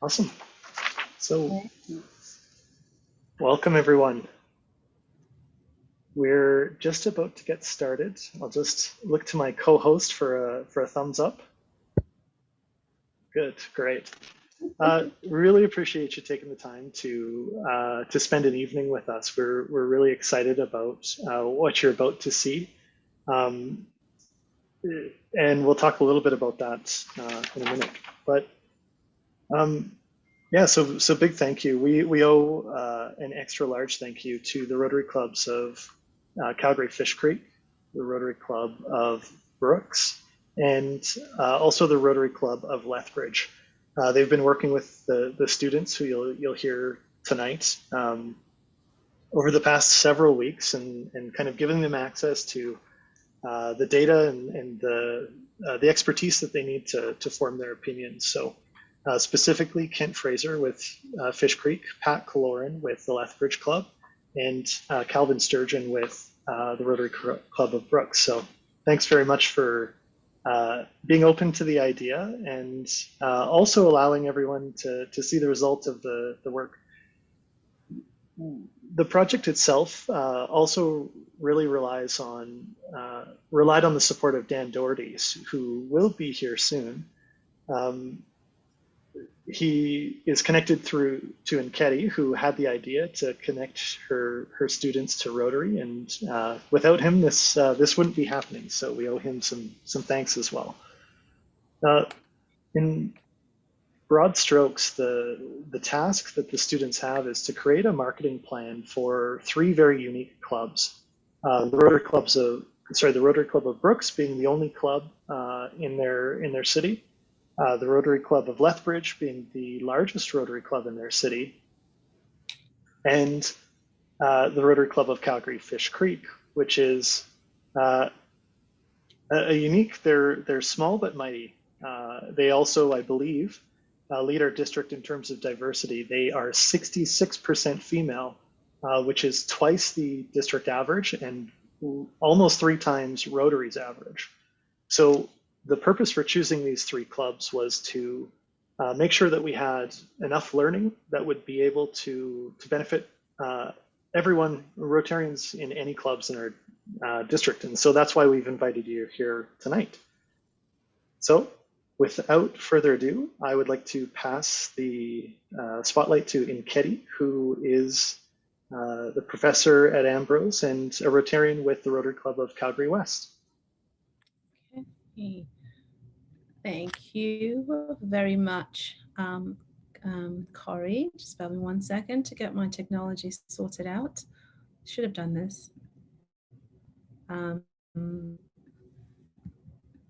Awesome. So, welcome everyone. We're just about to get started. I'll just look to my co-host for a thumbs up. Good, great. Really appreciate you taking the time to spend an evening with us. We're really excited about what you're about to see, and we'll talk a little bit about that in a minute. But yeah, so big thank you. We owe an extra large thank you to the Rotary Clubs of Calgary Fish Creek, the Rotary Club of Brooks, and also the Rotary Club of Lethbridge. They've been working with the students who you'll hear tonight over the past several weeks and kind of giving them access to the data and the expertise that they need to form their opinions. So specifically Kent Fraser with Fish Creek, Pat Kaloran with the Lethbridge Club, and Calvin Sturgeon with the Rotary Club of Brooks. So thanks very much for being open to the idea and also allowing everyone to see the result of the work. The project itself also really relied on the support of Dan Doherty, who will be here soon. He is connected through to Nketi, who had the idea to connect her students to Rotary, and without him, this wouldn't be happening. So we owe him some thanks as well. In broad strokes, the task that the students have is to create a marketing plan for three very unique clubs. The Rotary Club of Brooks being the only club in their city. The Rotary Club of Lethbridge being the largest Rotary Club in their city, and the Rotary Club of Calgary Fish Creek, which is a unique. They're small but mighty. They also, I believe, lead our district in terms of diversity. They are 66% female, which is twice the district average and almost 3 times Rotary's average. So the purpose for choosing these 3 clubs was to make sure that we had enough learning that would be able to benefit everyone, Rotarians in any clubs in our district. And so that's why we've invited you here tonight. So without further ado, I would like to pass the spotlight to Nketi, who is the professor at Ambrose and a Rotarian with the Rotary Club of Calgary West. Okay. Thank you very much, Corey. Just bear with me 1 second to get my technology sorted out. Should have done this.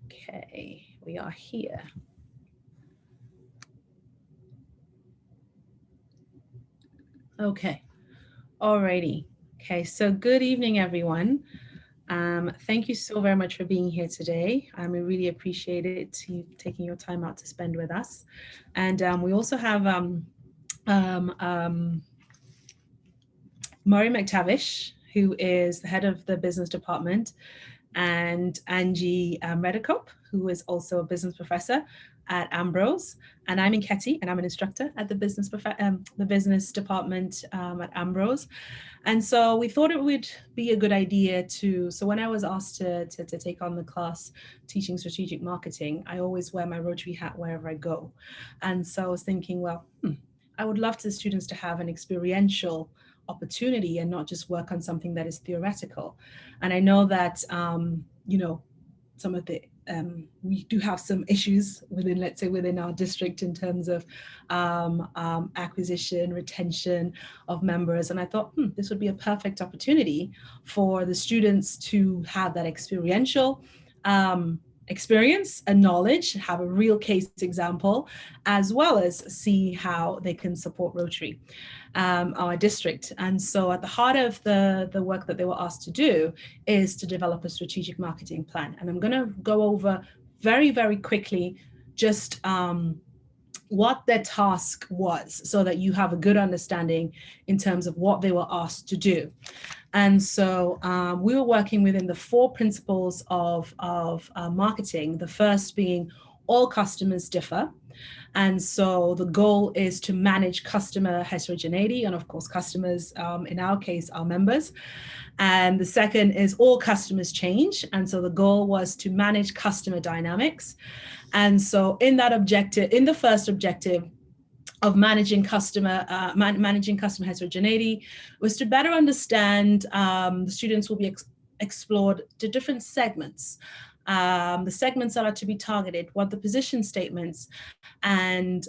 Okay, we are here. Okay, alrighty. Okay, so good evening, everyone. Thank you so very much for being here today. We really appreciate it, you taking your time out to spend with us. And we also have Murray McTavish, who is the head of the business department, and Angie Redekop, who is also a business professor at Ambrose, and I'm Nketi, and I'm an instructor at the business department at Ambrose. And so we thought it would be a good idea so when I was asked to take on the class teaching strategic marketing, I always wear my Rotary hat wherever I go. And so I was thinking, well, I would love the students to have an experiential opportunity and not just work on something that is theoretical. And I know that, you know, some of the we do have some issues within our district in terms of acquisition, retention of members. And I thought this would be a perfect opportunity for the students to have that experiential experience and knowledge, have a real case example, as well as see how they can support Rotary, our district. And so at the heart of the work that they were asked to do is to develop a strategic marketing plan. And I'm going to go over very, very quickly just what their task was so that you have a good understanding in terms of what they were asked to do. And so we were working within the 4 principles of marketing, the first being all customers differ. And so the goal is to manage customer heterogeneity, and of course, customers in our case are members. And the second is all customers change. And so the goal was to manage customer dynamics. And so in that objective, in the first objective of managing customer heterogeneity, was to better understand, the students will be explored to different segments. The segments that are to be targeted, what the position statements, and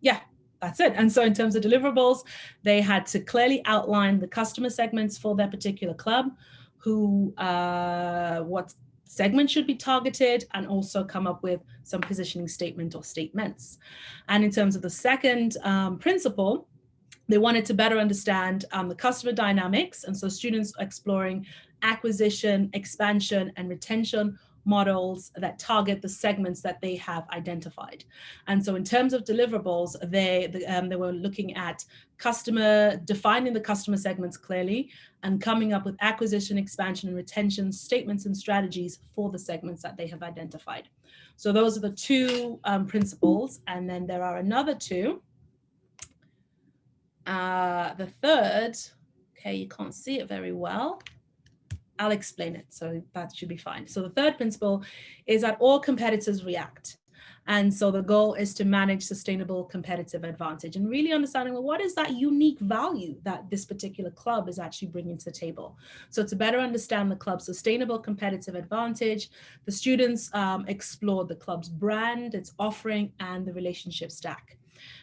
yeah, that's it. And so in terms of deliverables, they had to clearly outline the customer segments for their particular club, who, what segment should be targeted, and also come up with some positioning statement or statements. And in terms of the second principle, they wanted to better understand the customer dynamics. And so students exploring acquisition, expansion, and retention models that target the segments that they have identified. And so in terms of deliverables, they were looking at defining the customer segments clearly, and coming up with acquisition, expansion, and retention statements and strategies for the segments that they have identified. So those are the two principles. And then there are another two. The third, okay, you can't see it very well. I'll explain it, so that should be fine. So the third principle is that all competitors react. And so the goal is to manage sustainable competitive advantage, and really understanding, well, what is that unique value that this particular club is actually bringing to the table? So to better understand the club's sustainable competitive advantage, the students explored the club's brand, its offering, and the relationship stack.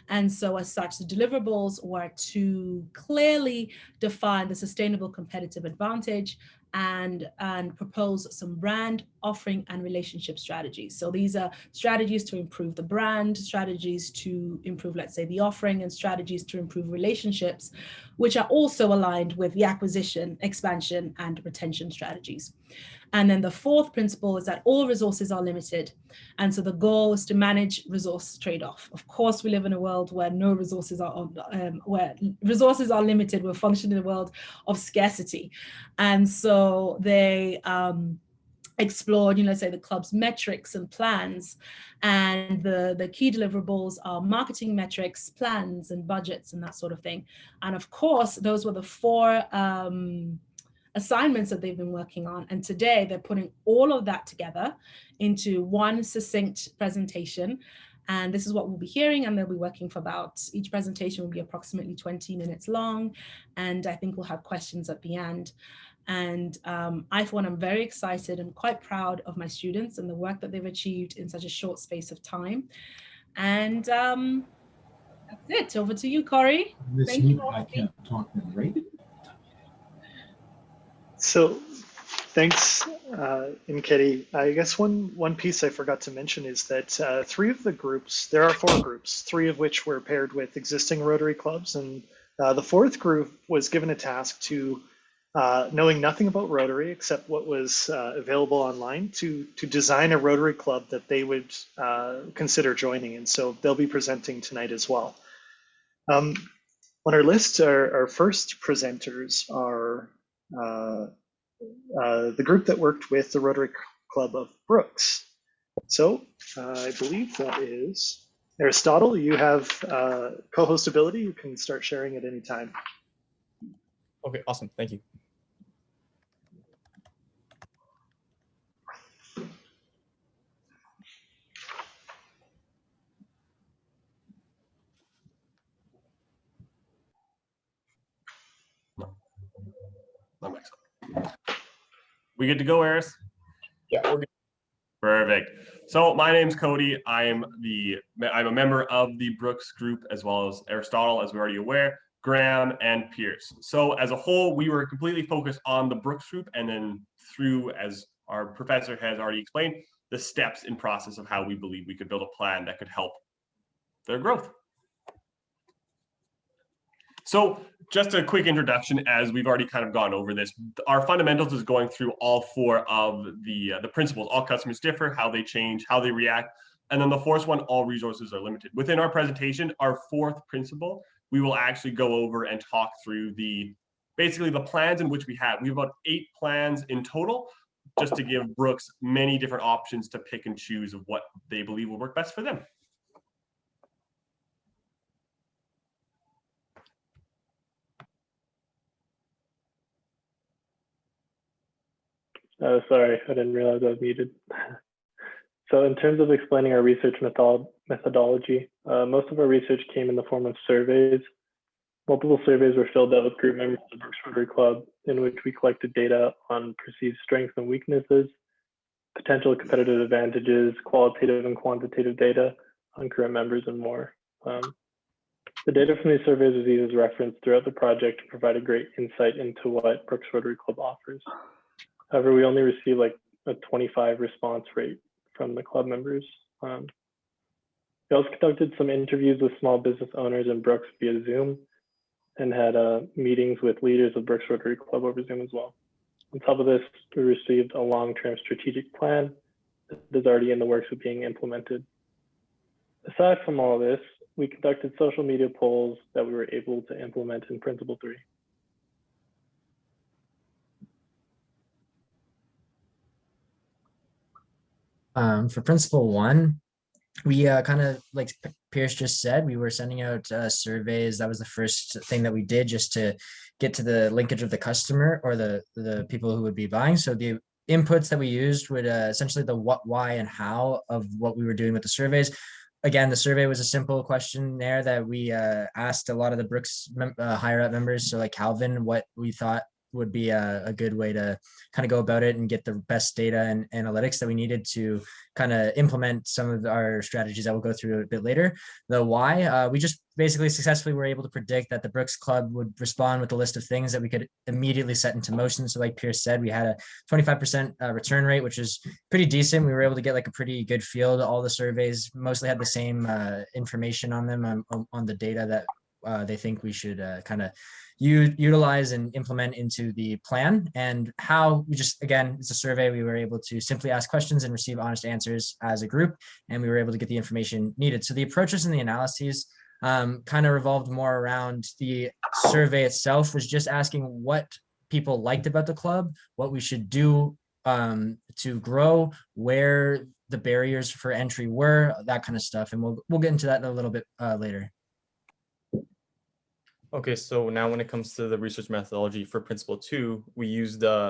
And so as such, the deliverables were to clearly define the sustainable competitive advantage and propose some brand, offering, and relationship strategies. So these are strategies to improve the brand, strategies to improve, let's say, the offering, and strategies to improve relationships, which are also aligned with the acquisition, expansion, and retention strategies. And then the fourth principle is that all resources are limited. And so the goal is to manage resource trade-off. Of course, we live in a world where no resources are, where resources are limited. We're functioning in a world of scarcity. And so they explored, let's say, the club's metrics and plans. And the key deliverables are marketing metrics, plans, and budgets, and that sort of thing. And of course, those were the four assignments that they've been working on. And today they're putting all of that together into one succinct presentation. And this is what we'll be hearing, and they'll be working for each presentation will be approximately 20 minutes long. And I think we'll have questions at the end. And I, for one, I'm very excited and quite proud of my students and the work that they've achieved in such a short space of time. And that's it. Over to you, Corey. Thank you. I can't talk right. So thanks, Nketi. I guess one piece I forgot to mention is that three of the groups, there are 4 groups, 3 of which were paired with existing Rotary clubs. And the 4th group was given a task to, knowing nothing about Rotary except what was available online, to design a Rotary club that they would consider joining. And so they'll be presenting tonight as well. On our list, our first presenters are the group that worked with the Rotary Club of Brooks. So I believe that is Aristotle. You have co-host ability. You can start sharing at any time. Okay, awesome. Thank you. We good to go, Aris? Yeah, we're good. Perfect. So my name's Cody. I'm a member of the Brooks group, as well as Aristotle, as we're already aware, Graham, and Pierce. So as a whole, we were completely focused on the Brooks group, and then through, as our professor has already explained, the steps in process of how we believe we could build a plan that could help their growth. So just a quick introduction, as we've already kind of gone over this. Our fundamentals is going through all 4 of the principles. All customers differ, how they change, how they react. And then the 4th one, all resources are limited. Within our presentation, our 4th principle, we will actually go over and talk through basically the plans in which we have. We have about 8 plans in total. just to give Brooks many different options to pick and choose of what they believe will work best for them. Sorry, I didn't realize I was muted. So in terms of explaining our research methodology, most of our research came in the form of surveys. Multiple surveys were filled out with group members of the Brooks Rotary Club, in which we collected data on perceived strengths and weaknesses, potential competitive advantages, qualitative and quantitative data on current members, and more. The data from these surveys was used as reference throughout the project to provide a great insight into what Brooks Rotary Club offers. However, we only received like a 25 response rate from the club members. We also conducted some interviews with small business owners in Brooks via Zoom, and had meetings with leaders of Brooks Rotary Club over Zoom as well. On top of this, we received a long-term strategic plan that is already in the works of being implemented. Aside from all this, we conducted social media polls that we were able to implement in Principle 3. For Principle 1, we kind of, like Pierce just said, we were sending out surveys. That was the first thing that we did, just to get to the linkage of the customer or the people who would be buying. So the inputs that we used would essentially the what, why, and how of what we were doing with the surveys. Again, the survey was a simple questionnaire that we asked a lot of the Brooks higher up members. So like Calvin, what we thought would be a good way to kind of go about it and get the best data and analytics that we needed to kind of implement some of our strategies that we'll go through a bit later. The why, we just basically successfully were able to predict that the Brooks Club would respond with a list of things that we could immediately set into motion. So like Pierce said, we had a 25% return rate, which is pretty decent. We were able to get like a pretty good feel. All the surveys mostly had the same information on them on the data that they think we should kind of utilize and implement into the plan. And how we just, again, it's a survey. We were able to simply ask questions and receive honest answers as a group, and we were able to get the information needed. So the approaches and the analyses kind of revolved more around the survey itself, was just asking what people liked about the club, what we should do to grow, where the barriers for entry were, that kind of stuff. And we'll get into that a little bit later. Okay, so now when it comes to the research methodology for Principle 2, we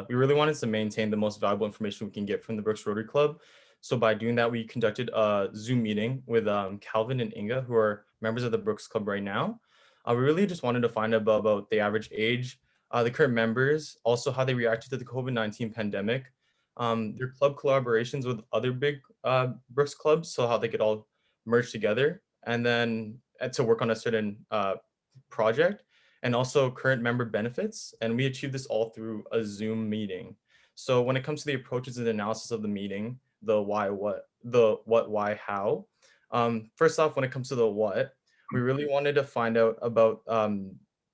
really wanted to maintain the most valuable information we can get from the Brooks Rotary Club. So by doing that, we conducted a Zoom meeting with Calvin and Inga, who are members of the Brooks Club right now. We really just wanted to find out about the average age, the current members, also how they reacted to the COVID-19 pandemic, their club collaborations with other big Brooks clubs, so how they could all merge together, and then to work on a certain project, and also current member benefits. And we achieved this all through a Zoom meeting. So when it comes to the approaches and analysis of the meeting, the why, what, why, how. First off, when it comes to the what, we really wanted to find out about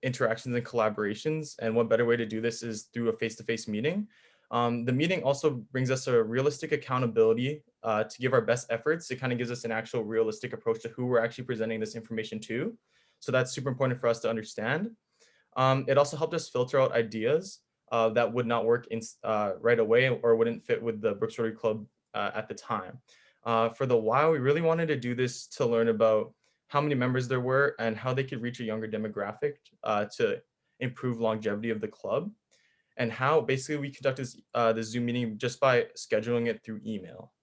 interactions and collaborations, and what better way to do this is through a face-to-face meeting. The meeting also brings us a realistic accountability to give our best efforts. It kind of gives us an actual realistic approach to who we're actually presenting this information to. So that's super important for us to understand. It also helped us filter out ideas that would not work right away or wouldn't fit with the Brooks Rotary Club at the time. For the why, we really wanted to do this to learn about how many members there were and how they could reach a younger demographic to improve longevity of the club, and how basically we conducted the Zoom meeting just by scheduling it through email.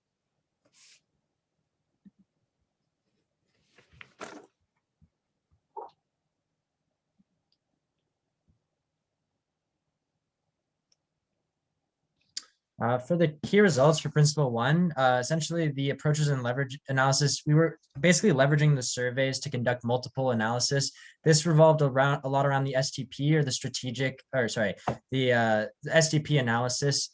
For the key results for Principle 1, essentially the approaches and leverage analysis, we were basically leveraging the surveys to conduct multiple analysis. This revolved a lot around the STP, or the STP analysis.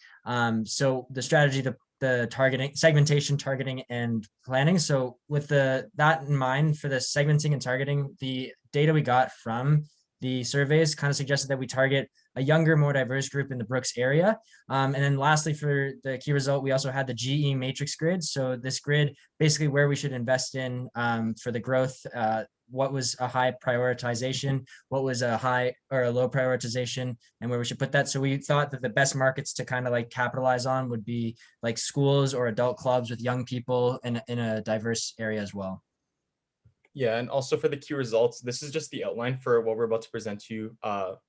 So the strategy, the targeting, segmentation, targeting, and planning. So with that in mind, for the segmenting and targeting, the data we got from the surveys kind of suggested that we target a younger, more diverse group in the Brooks area. And then lastly, for the key result, we also had the GE matrix grid. So this grid, basically where we should invest in for the growth, what was a high prioritization, what was a high or a low prioritization, and where we should put that. So we thought that the best markets to kind of like capitalize on would be like schools or adult clubs with young people in a diverse area as well. Yeah, and also for the key results, this is just the outline for what we're about to present to you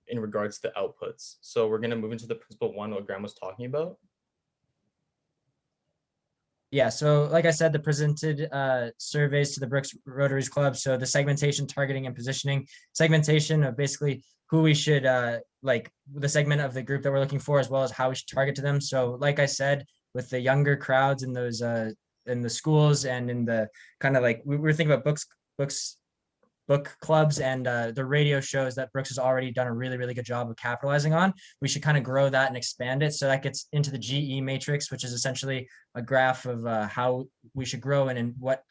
in regards to outputs. So we're going to move into the principle one, what Graham was talking about. Yeah, so like I said, the presented surveys to the Brooks Rotaries Club. So the segmentation, targeting, and positioning. Segmentation of basically who we should like the segment of the group that we're looking for, as well as how we should target to them. So like I said, with the younger crowds in those in the schools and in the kind of like we were thinking about book clubs and the radio shows that Brooks has already done a really good job of capitalizing on. We should kind of grow that and expand it. So that gets into the GE matrix, which is essentially a graph of how we should grow and in what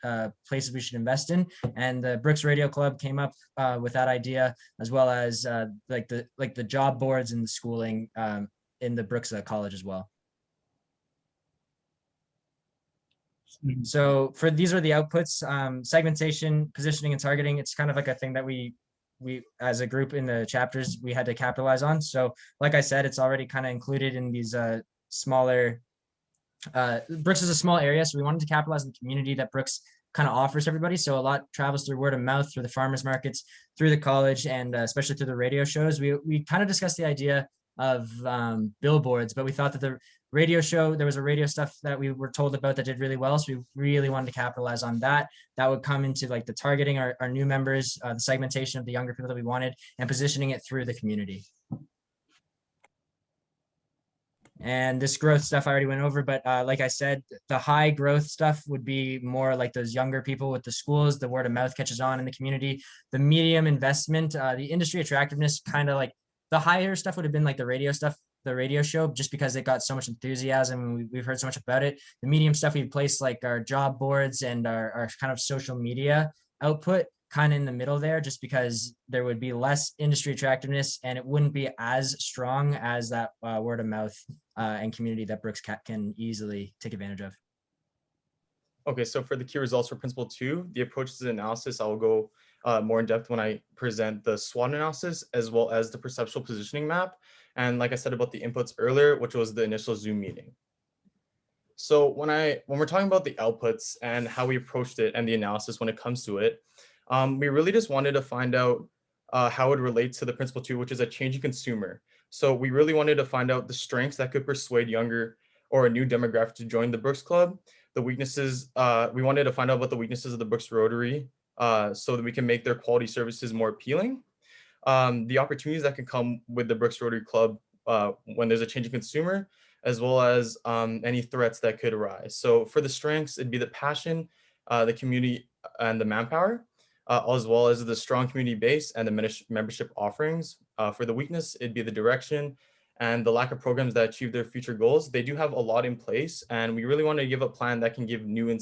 places we should invest in. And the Brooks Radio Club came up with that idea, as well as like the job boards and the schooling in the Brooks College as well. So for these are the outputs, segmentation, positioning, and targeting. It's kind of like a thing that we as a group in the chapters, we had to capitalize on. So like I said, it's already kind of included in these smaller, Brooks is a small area. So we wanted to capitalize on the community that Brooks kind of offers everybody. So a lot travels through word of mouth, through the farmers markets, through the college, and especially through the radio shows. We kind of discussed the idea of billboards, but we thought that the radio show, there was a radio stuff that we were told about that did really well. So we really wanted to capitalize on that. That would come into like the targeting our new members, the segmentation of the younger people that we wanted, and positioning it through the community. And this growth stuff I already went over, but like I said, the high growth stuff would be more like those younger people with the schools, the word of mouth catches on in the community. The medium investment, the industry attractiveness, kind of like the higher stuff would have been like the radio stuff, the radio show, just because it got so much enthusiasm and we've heard so much about it. The medium stuff, we placed like our job boards and our kind of social media output kind of in the middle there, just because there would be less industry attractiveness and it wouldn't be as strong as that word of mouth and community that Brooks can easily take advantage of. Okay, so for the key results for principle 2, the approach to the analysis, I will go more in depth when I present the SWOT analysis, as well as the perceptual positioning map. And like I said about the inputs earlier, which was the initial Zoom meeting. So when we're talking about the outputs and how we approached it and the analysis when it comes to it, we really just wanted to find out how it relates to the principle 2, which is a changing consumer. So we really wanted to find out the strengths that could persuade younger or a new demographic to join the Brooks Club. The weaknesses, we wanted to find out about the weaknesses of the Brooks Rotary so that we can make their quality services more appealing. The opportunities that can come with the Brooks Rotary Club when there's a changing consumer, as well as any threats that could arise. So for the strengths, it'd be the passion, the community, and the manpower, as well as the strong community base and the membership offerings. For the weakness, it'd be the direction and the lack of programs that achieve their future goals. They do have a lot in place, and we really want to give a plan that can give new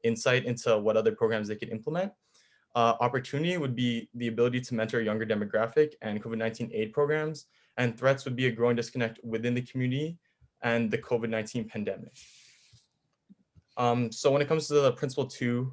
insight into what other programs they could implement. Opportunity would be the ability to mentor a younger demographic and COVID-19 aid programs, and threats would be a growing disconnect within the community and the COVID-19 pandemic. So when it comes to the principle 2,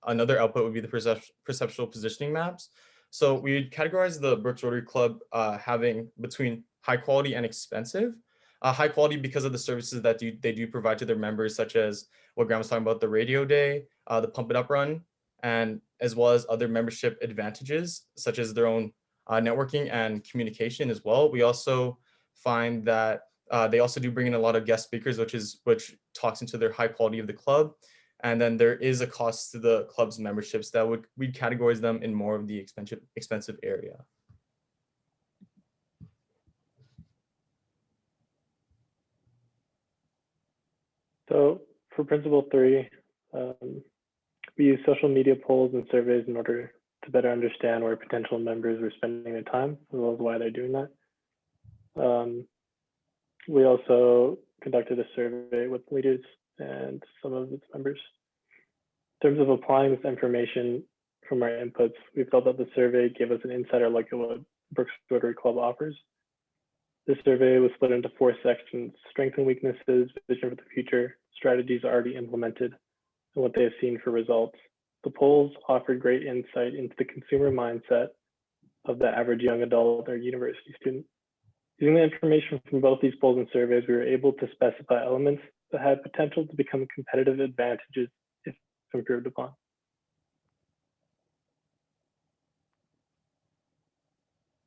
another output would be the perceptual positioning maps. So we categorize the Brooks Rotary Club having between high quality and expensive. High quality because of the services that they do provide to their members, such as what Graham was talking about, the radio day, the Pump It Up run, and as well as other membership advantages, such as their own networking and communication as well. We also find that they also do bring in a lot of guest speakers, which talks into their high quality of the club. And then there is a cost to the club's memberships that we'd categorize them in more of the expensive area. So for principle 3, we use social media polls and surveys in order to better understand where potential members were spending their time, as well as why they're doing that. We also conducted a survey with leaders and some of its members. In terms of applying this information, from our inputs, we felt that the survey gave us an insider look at what Brooks Rotary Club offers. This survey was split into 4 sections: strengths and weaknesses, vision for the future, strategies already implemented, and what they have seen for results. The polls offered great insight into the consumer mindset of the average young adult or university student. Using the information from both these polls and surveys, we were able to specify elements that had potential to become competitive advantages if improved upon.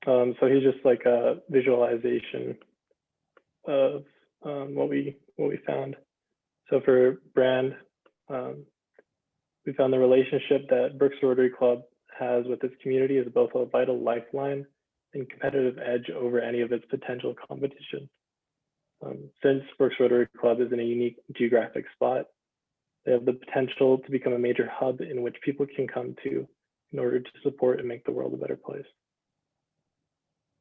So here's just like a visualization of what we found. So for brand, we found the relationship that Brooks Rotary Club has with its community is both a vital lifeline and competitive edge over any of its potential competition. Since Brooks Rotary Club is in a unique geographic spot, they have the potential to become a major hub in which people can come to in order to support and make the world a better place.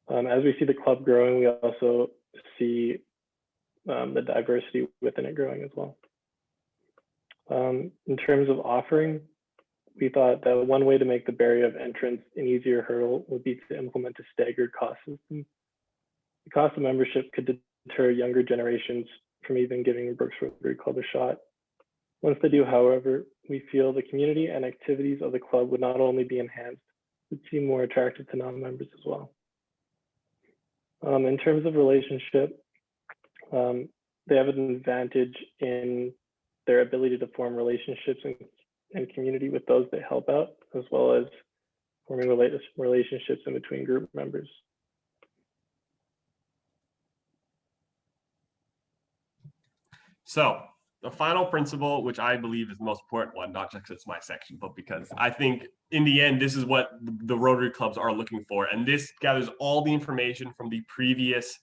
As we see the club growing, we also see the diversity within it growing as well. In terms of offering, we thought that one way to make the barrier of entrance an easier hurdle would be to implement a staggered cost system. The cost of membership could deter younger generations from even giving the Brooks Rotary Club a shot. Once they do, however, we feel the community and activities of the club would not only be enhanced, but seem more attractive to non-members as well. In terms of relationship, they have an advantage in their ability to form relationships and community with those they help out, as well as forming relationships in between group members. So the final principle, which I believe is the most important one, not just because it's my section, but because I think in the end, this is what the Rotary Clubs are looking for. And this gathers all the information from the previous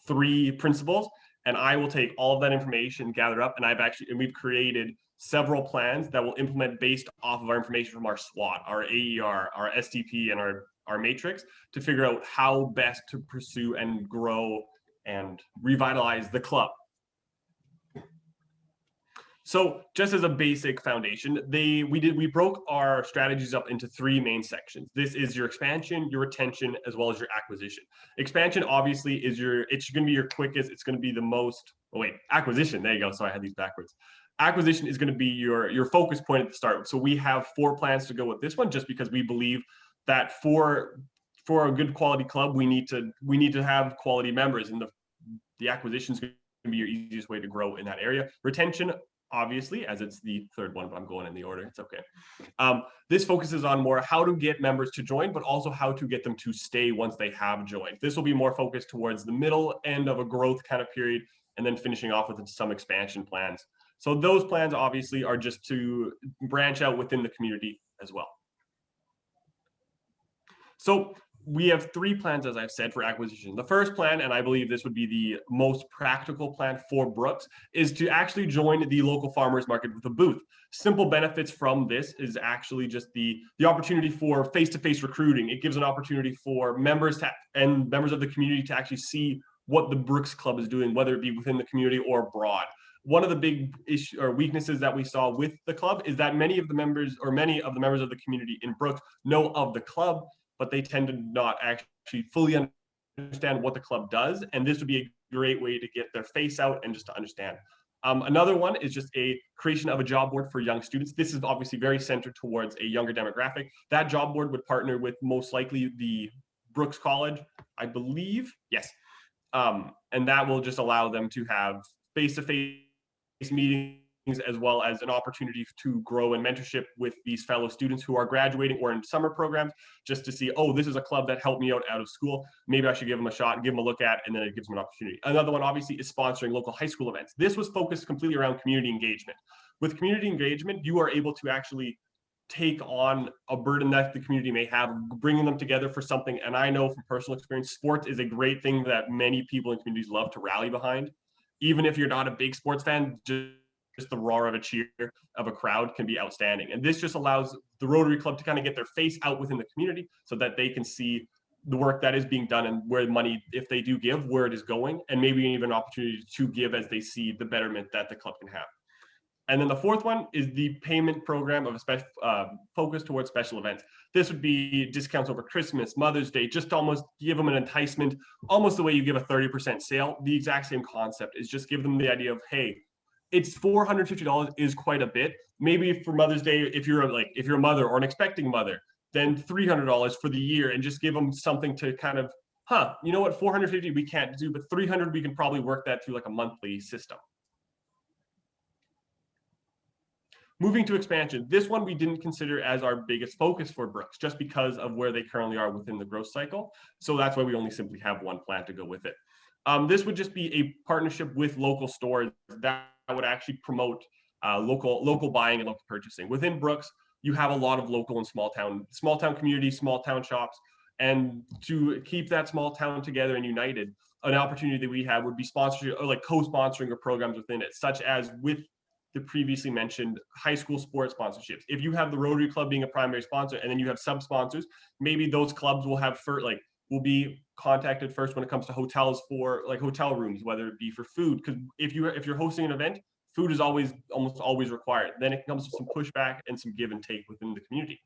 3 principles. And I will take all of that information gathered up, and we've created several plans that will implement based off of our information from our SWOT, our AER, our STP, and our matrix to figure out how best to pursue and grow and revitalize the club. So just as a basic foundation, we broke our strategies up into 3 main sections. This is your expansion, your retention, as well as your acquisition. Expansion obviously is it's going to be your quickest, it's going to be the most, acquisition, there you go, sorry I had these backwards. Acquisition is going to be your focus point at the start. So we have 4 plans to go with this one, just because we believe that for a good quality club, we need to have quality members, and the acquisition is going to be your easiest way to grow in that area. Retention, obviously, as it's the 3rd one, but I'm going in the order, it's okay. This focuses on more how to get members to join, but also how to get them to stay once they have joined. This will be more focused towards the middle end of a growth kind of period, and then finishing off with some expansion plans. So those plans obviously are just to branch out within the community as well. So we have 3 plans, as I've said, for acquisition. The first plan, and I believe this would be the most practical plan for Brooks, is to actually join the local farmers market with a booth. Simple benefits from this is actually just the opportunity for face-to-face recruiting. It gives an opportunity for members and members of the community to actually see what the Brooks Club is doing, whether it be within the community or abroad. One of the big weaknesses that we saw with the club is that many of the members of the community in Brooks know of the club, but they tend to not actually fully understand what the club does. And this would be a great way to get their face out and just to understand. Another one is just a creation of a job board for young students. This is obviously very centered towards a younger demographic. That job board would partner with most likely the Brooks College, I believe, yes. And that will just allow them to have face-to-face meetings, as well as an opportunity to grow in mentorship with these fellow students who are graduating or in summer programs, just to see, oh, this is a club that helped me out of school. Maybe I should give them a shot, give them a look at, and then it gives them an opportunity. Another one, obviously, is sponsoring local high school events. This was focused completely around community engagement. With community engagement, you are able to actually take on a burden that the community may have, bringing them together for something. And I know from personal experience, sports is a great thing that many people in communities love to rally behind. Even if you're not a big sports fan, just the roar of a cheer of a crowd can be outstanding. And this just allows the Rotary Club to kind of get their face out within the community so that they can see the work that is being done and where money, if they do give, where it is going, and maybe even an opportunity to give as they see the betterment that the club can have. And then the fourth one is the payment program of a special focus towards special events. This would be discounts over Christmas, Mother's Day, just to almost give them an enticement, almost the way you give a 30% sale. The exact same concept is just give them the idea of, hey, it's $450 is quite a bit. Maybe for Mother's Day, if you're a mother or an expecting mother, then $300 for the year, and just give them something to kind of, you know what, 450 we can't do, but 300 we can probably work that through like a monthly system. Moving to expansion, this one we didn't consider as our biggest focus for Brooks, just because of where they currently are within the growth cycle. So that's why we only simply have one plan to go with it. This would just be a partnership with local stores that would actually promote local buying and local purchasing. Within Brooks, you have a lot of local and small town communities, small town shops, and to keep that small town together and united, an opportunity that we have would be sponsorship or like co-sponsoring of programs within it, such as with the previously mentioned high school sports sponsorships. If you have the Rotary Club being a primary sponsor and then you have sub-sponsors, maybe those clubs will have will be contacted first when it comes to hotels for like hotel rooms, whether it be for food. Because if you're hosting an event, food is almost always required. Then it comes with some pushback and some give and take within the community.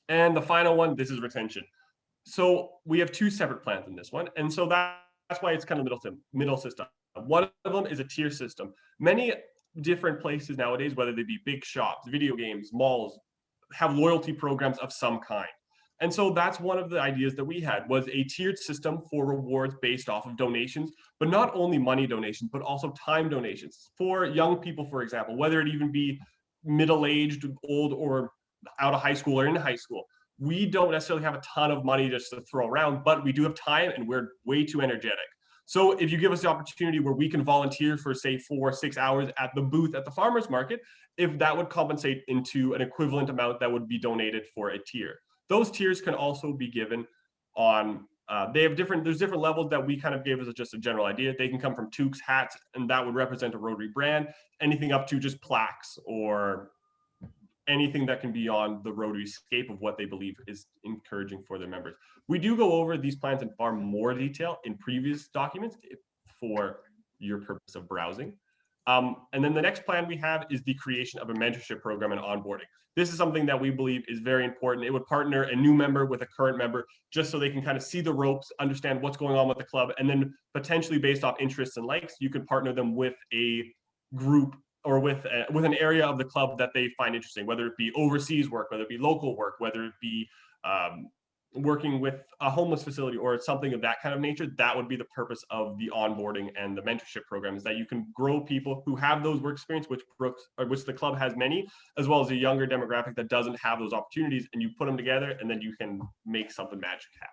And the final one, this is retention. So we have two separate plans in this one. And so that's why it's kind of middle system. One of them is a tier system. Many different places nowadays, whether they be big shops, video games, malls, have loyalty programs of some kind. And so that's one of the ideas that we had, was a tiered system for rewards based off of donations, but not only money donations, but also time donations. For young people, for example, whether it even be middle-aged, old, or out of high school or in high school, we don't necessarily have a ton of money just to throw around, but we do have time and we're way too energetic. So if you give us the opportunity where we can volunteer for say 4 or 6 hours at the booth at the farmer's market, if that would compensate into an equivalent amount that would be donated for a tier. Those tiers can also be given on, there's different levels that we kind of gave as just a general idea. They can come from toques, hats, and that would represent a Rotary brand, anything up to just plaques or anything that can be on the Rotary scape of what they believe is encouraging for their members. We do go over these plans in far more detail in previous documents for your purpose of browsing. And then the next plan we have is the creation of a mentorship program and onboarding. This is something that we believe is very important. It would partner a new member with a current member just so they can kind of see the ropes, understand what's going on with the club, and then potentially based off interests and likes, you can partner them with a group or with an area of the club that they find interesting, whether it be overseas work, whether it be local work, whether it be working with a homeless facility or something of that kind of nature. That would be the purpose of the onboarding and the mentorship program, is that you can grow people who have those work experience, which the club has many, as well as a younger demographic that doesn't have those opportunities, and you put them together and then you can make something magic happen.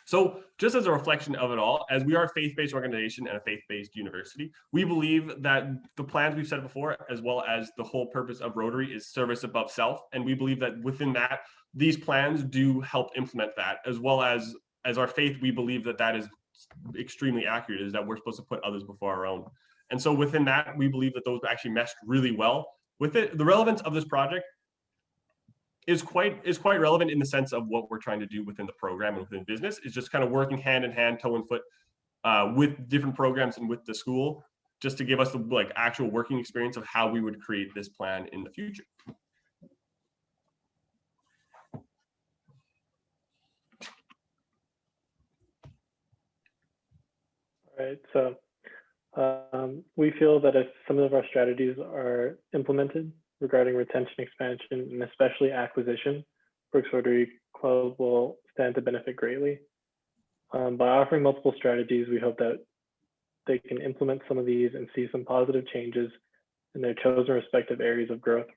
So just as a reflection of it all, as we are a faith-based organization and a faith-based university, we believe that the plans we've said before, as well as the whole purpose of Rotary, is service above self. And we believe that within that, these plans do help implement that, as well as our faith, we believe that that is extremely accurate, is that we're supposed to put others before our own. And so within that, we believe that those actually meshed really well with it. The relevance of this project is quite relevant in the sense of what we're trying to do within the program and within business, is just kind of working hand in hand, toe and foot with different programs and with the school, just to give us the actual working experience of how we would create this plan in the future. All right, so we feel that if some of our strategies are implemented regarding retention, expansion, and especially acquisition, Brooks Rotary Club will stand to benefit greatly. By offering multiple strategies, we hope that they can implement some of these and see some positive changes in their chosen respective areas of growth.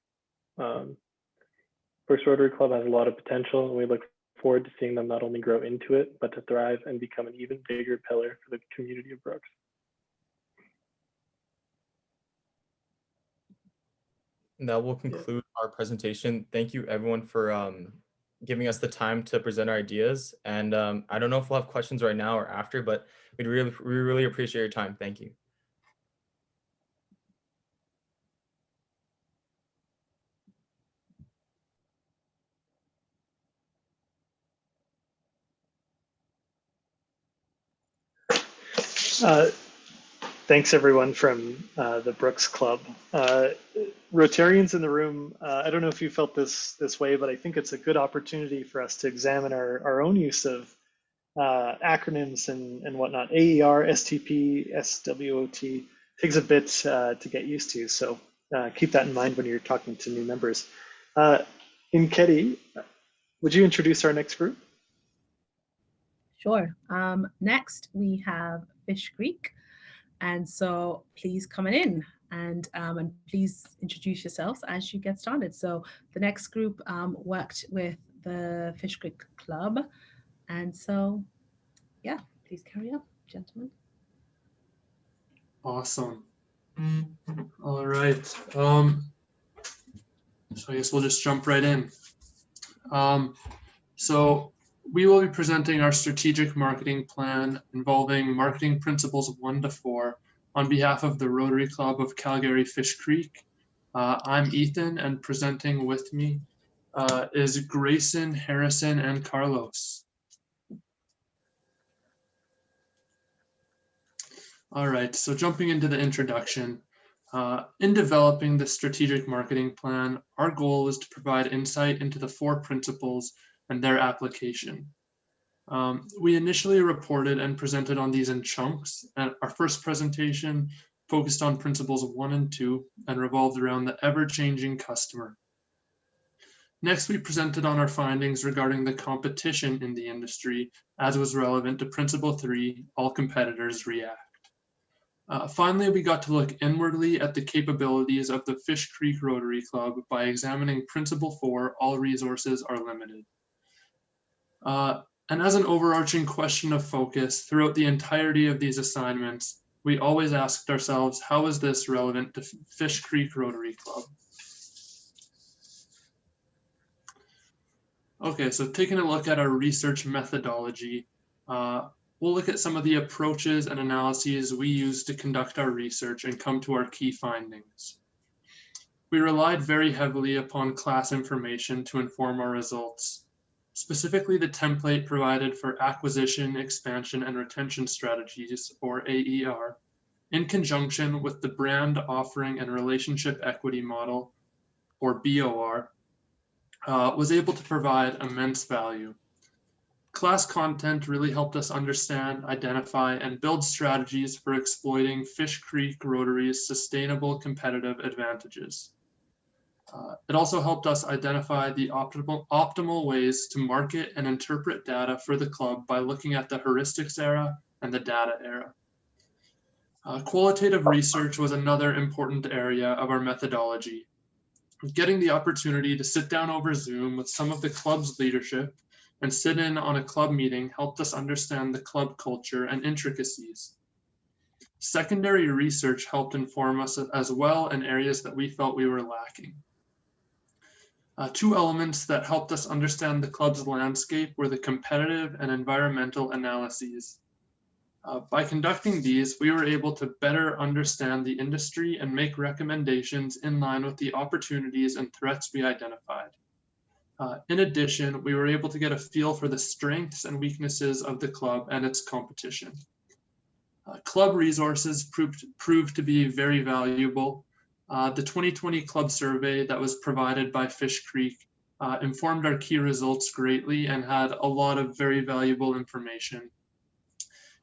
Brooks Rotary Club has a lot of potential, and we look forward to seeing them not only grow into it, but to thrive and become an even bigger pillar for the community of Brooks. And that will conclude our presentation. Thank you everyone for giving us the time to present our ideas. And I don't know if we'll have questions right now or after, but we really appreciate your time. Thank you. Thanks everyone from the Brooks Club. Rotarians in the room, I don't know if you felt this way, but I think it's a good opportunity for us to examine our own use of acronyms and whatnot. AER, STP, S.W.O.T. takes a bit to get used to, so keep that in mind when you're talking to new members. Nketi, would you introduce our next group? Sure. Next, we have Fish Creek. And so please come in and please introduce yourselves as you get started. So the next group worked with the Fish Creek Club. And so, yeah, please carry on, gentlemen. Awesome. All right. So I guess we'll just jump right in. So we will be presenting our strategic marketing plan involving marketing principles 1 to 4 on behalf of the Rotary Club of Calgary Fish Creek. I'm Ethan, and presenting with me is Grayson, Harrison, and Carlos. All right, so jumping into the introduction. In developing the strategic marketing plan, our goal is to provide insight into the 4 principles and their application. We initially reported and presented on these in chunks, and our first presentation focused on principles 1 and 2 and revolved around the ever-changing customer. Next, we presented on our findings regarding the competition in the industry as was relevant to principle 3, all competitors react. Finally, we got to look inwardly at the capabilities of the Fish Creek Rotary Club by examining principle 4, all resources are limited. And as an overarching question of focus throughout the entirety of these assignments, we always asked ourselves, how is this relevant to Fish Creek Rotary Club? Okay, so taking a look at our research methodology, we'll look at some of the approaches and analyses we use to conduct our research and come to our key findings. We relied very heavily upon class information to inform our results, specifically the template provided for acquisition, expansion, and retention strategies, or AER, in conjunction with the brand offering and relationship equity model, or BOR, was able to provide immense value. Class content really helped us understand, identify, and build strategies for exploiting Fish Creek Rotary's sustainable competitive advantages. It also helped us identify the optimal ways to market and interpret data for the club by looking at the heuristics era and the data era. Qualitative research was another important area of our methodology. Getting the opportunity to sit down over Zoom with some of the club's leadership and sit in on a club meeting helped us understand the club culture and intricacies. Secondary research helped inform us as well in areas that we felt we were lacking. 2 elements that helped us understand the club's landscape were the competitive and environmental analyses. By conducting these, we were able to better understand the industry and make recommendations in line with the opportunities and threats we identified. In addition, we were able to get a feel for the strengths and weaknesses of the club and its competition. Club resources proved to be very valuable. The 2020 club survey that was provided by Fish Creek informed our key results greatly and had a lot of very valuable information.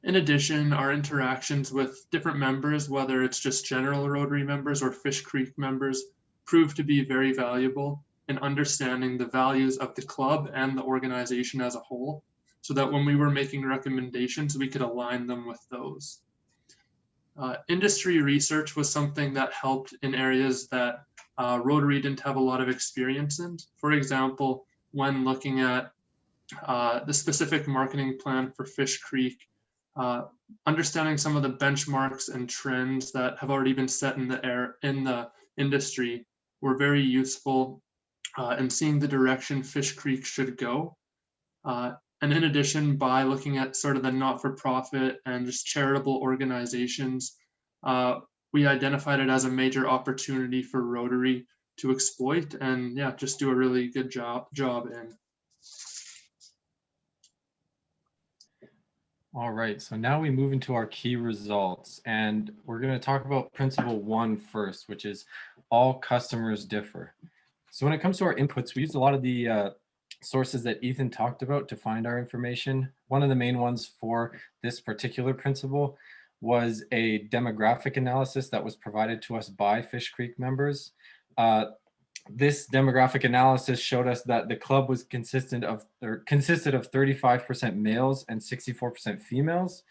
In addition, our interactions with different members, whether it's just general Rotary members or Fish Creek members, proved to be very valuable in understanding the values of the club and the organization as a whole, so that when we were making recommendations, we could align them with those. Industry research was something that helped in areas that Rotary didn't have a lot of experience in. For example, when looking at the specific marketing plan for Fish Creek, understanding some of the benchmarks and trends that have already been set in the industry were very useful in seeing the direction Fish Creek should go. And in addition, by looking at sort of the not-for-profit and just charitable organizations, we identified it as a major opportunity for Rotary to exploit and just do a really good job in. All right, so now we move into our key results, and we're going to talk about principle 1 first, which is all customers differ. So when it comes to our inputs, we used a lot of the sources that Ethan talked about to find our information. One of the main ones for this particular principle was a demographic analysis that was provided to us by Fish Creek members. This demographic analysis showed us that the club was consisted of 35% males and 64% females,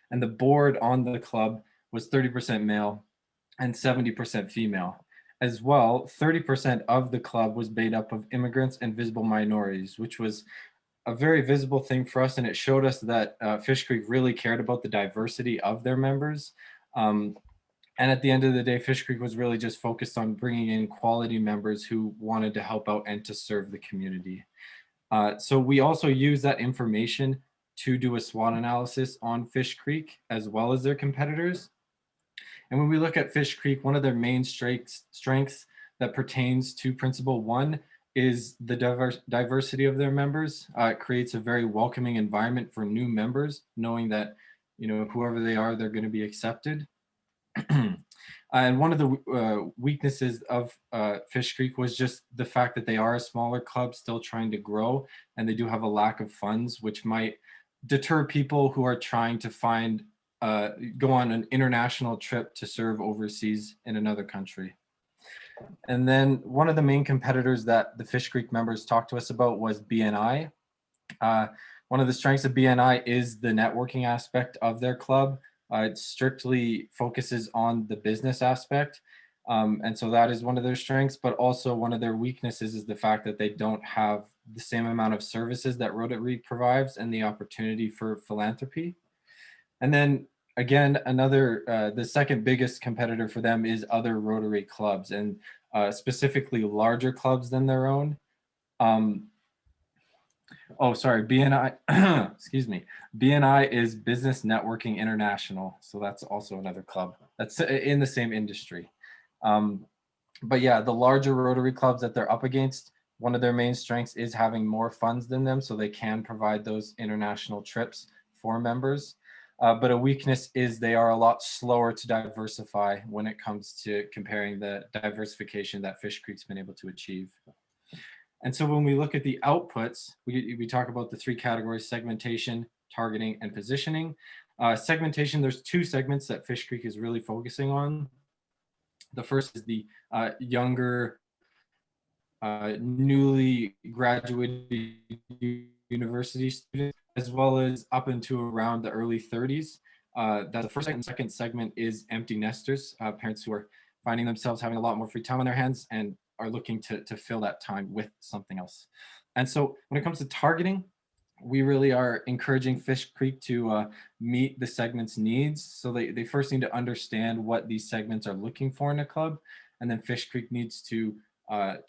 and the board on the club was 30% male and 70% female. As well, 30% of the club was made up of immigrants and visible minorities, which was a very visible thing for us, and it showed us that Fish Creek really cared about the diversity of their members. And at the end of the day, Fish Creek was really just focused on bringing in quality members who wanted to help out and to serve the community. So we also use that information to do a SWOT analysis on Fish Creek as well as their competitors. And when we look at Fish Creek, one of their main strengths that pertains to Principle 1 is the diversity of their members. It creates a very welcoming environment for new members, knowing that, you know, whoever they are, they're going to be accepted. And one of the weaknesses of Fish Creek was just the fact that they are a smaller club still trying to grow, and they do have a lack of funds, which might deter people who are trying to find go on an international trip to serve overseas in another country. And then one of the main competitors that the Fish Creek members talked to us about was BNI. One of the strengths of BNI is the networking aspect of their club. It strictly focuses on the business aspect. And so that is one of their strengths, but also one of their weaknesses is the fact that they don't have the same amount of services that Rotary provides and the opportunity for philanthropy. And then again, the second biggest competitor for them is other Rotary clubs, and specifically larger clubs than their own. BNI, excuse me. BNI is Business Networking International. So that's also another club that's in the same industry. But yeah, the larger Rotary clubs that they're up against, one of their main strengths is having more funds than them, so they can provide those international trips for members. But a weakness is they are a lot slower to diversify when it comes to comparing the diversification that Fish Creek's been able to achieve. And so when we look at the outputs, we talk about the three categories: segmentation, targeting, and positioning. Segmentation, there's two segments that Fish Creek is really focusing on. The first is the younger, newly graduated university students, as well as up into around the early 30s. That's the first and second segment is empty nesters, parents who are finding themselves having a lot more free time on their hands and are looking to fill that time with something else. And so when it comes to targeting, we really are encouraging Fish Creek to meet the segment's needs. So they first need to understand what these segments are looking for in a club. And then Fish Creek needs to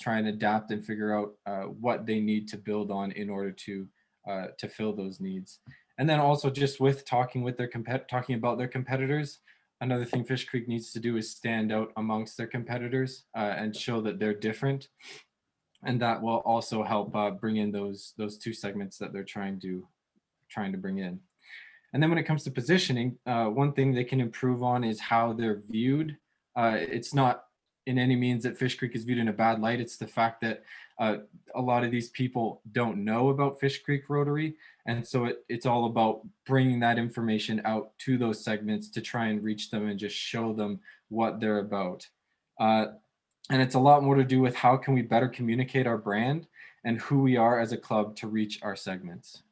try and adapt and figure out what they need to build on in order to fill those needs. And then also just with talking about their competitors, another thing Fish Creek needs to do is stand out amongst their competitors and show that they're different. And that will also help bring in those two segments that they're trying to bring in. And then when it comes to positioning, one thing they can improve on is how they're viewed. It's not in any means that Fish Creek is viewed in a bad light. It's the fact that a lot of these people don't know about Fish Creek Rotary. And so it's all about bringing that information out to those segments to try and reach them and just show them what they're about. And it's a lot more to do with how can we better communicate our brand and who we are as a club to reach our segments.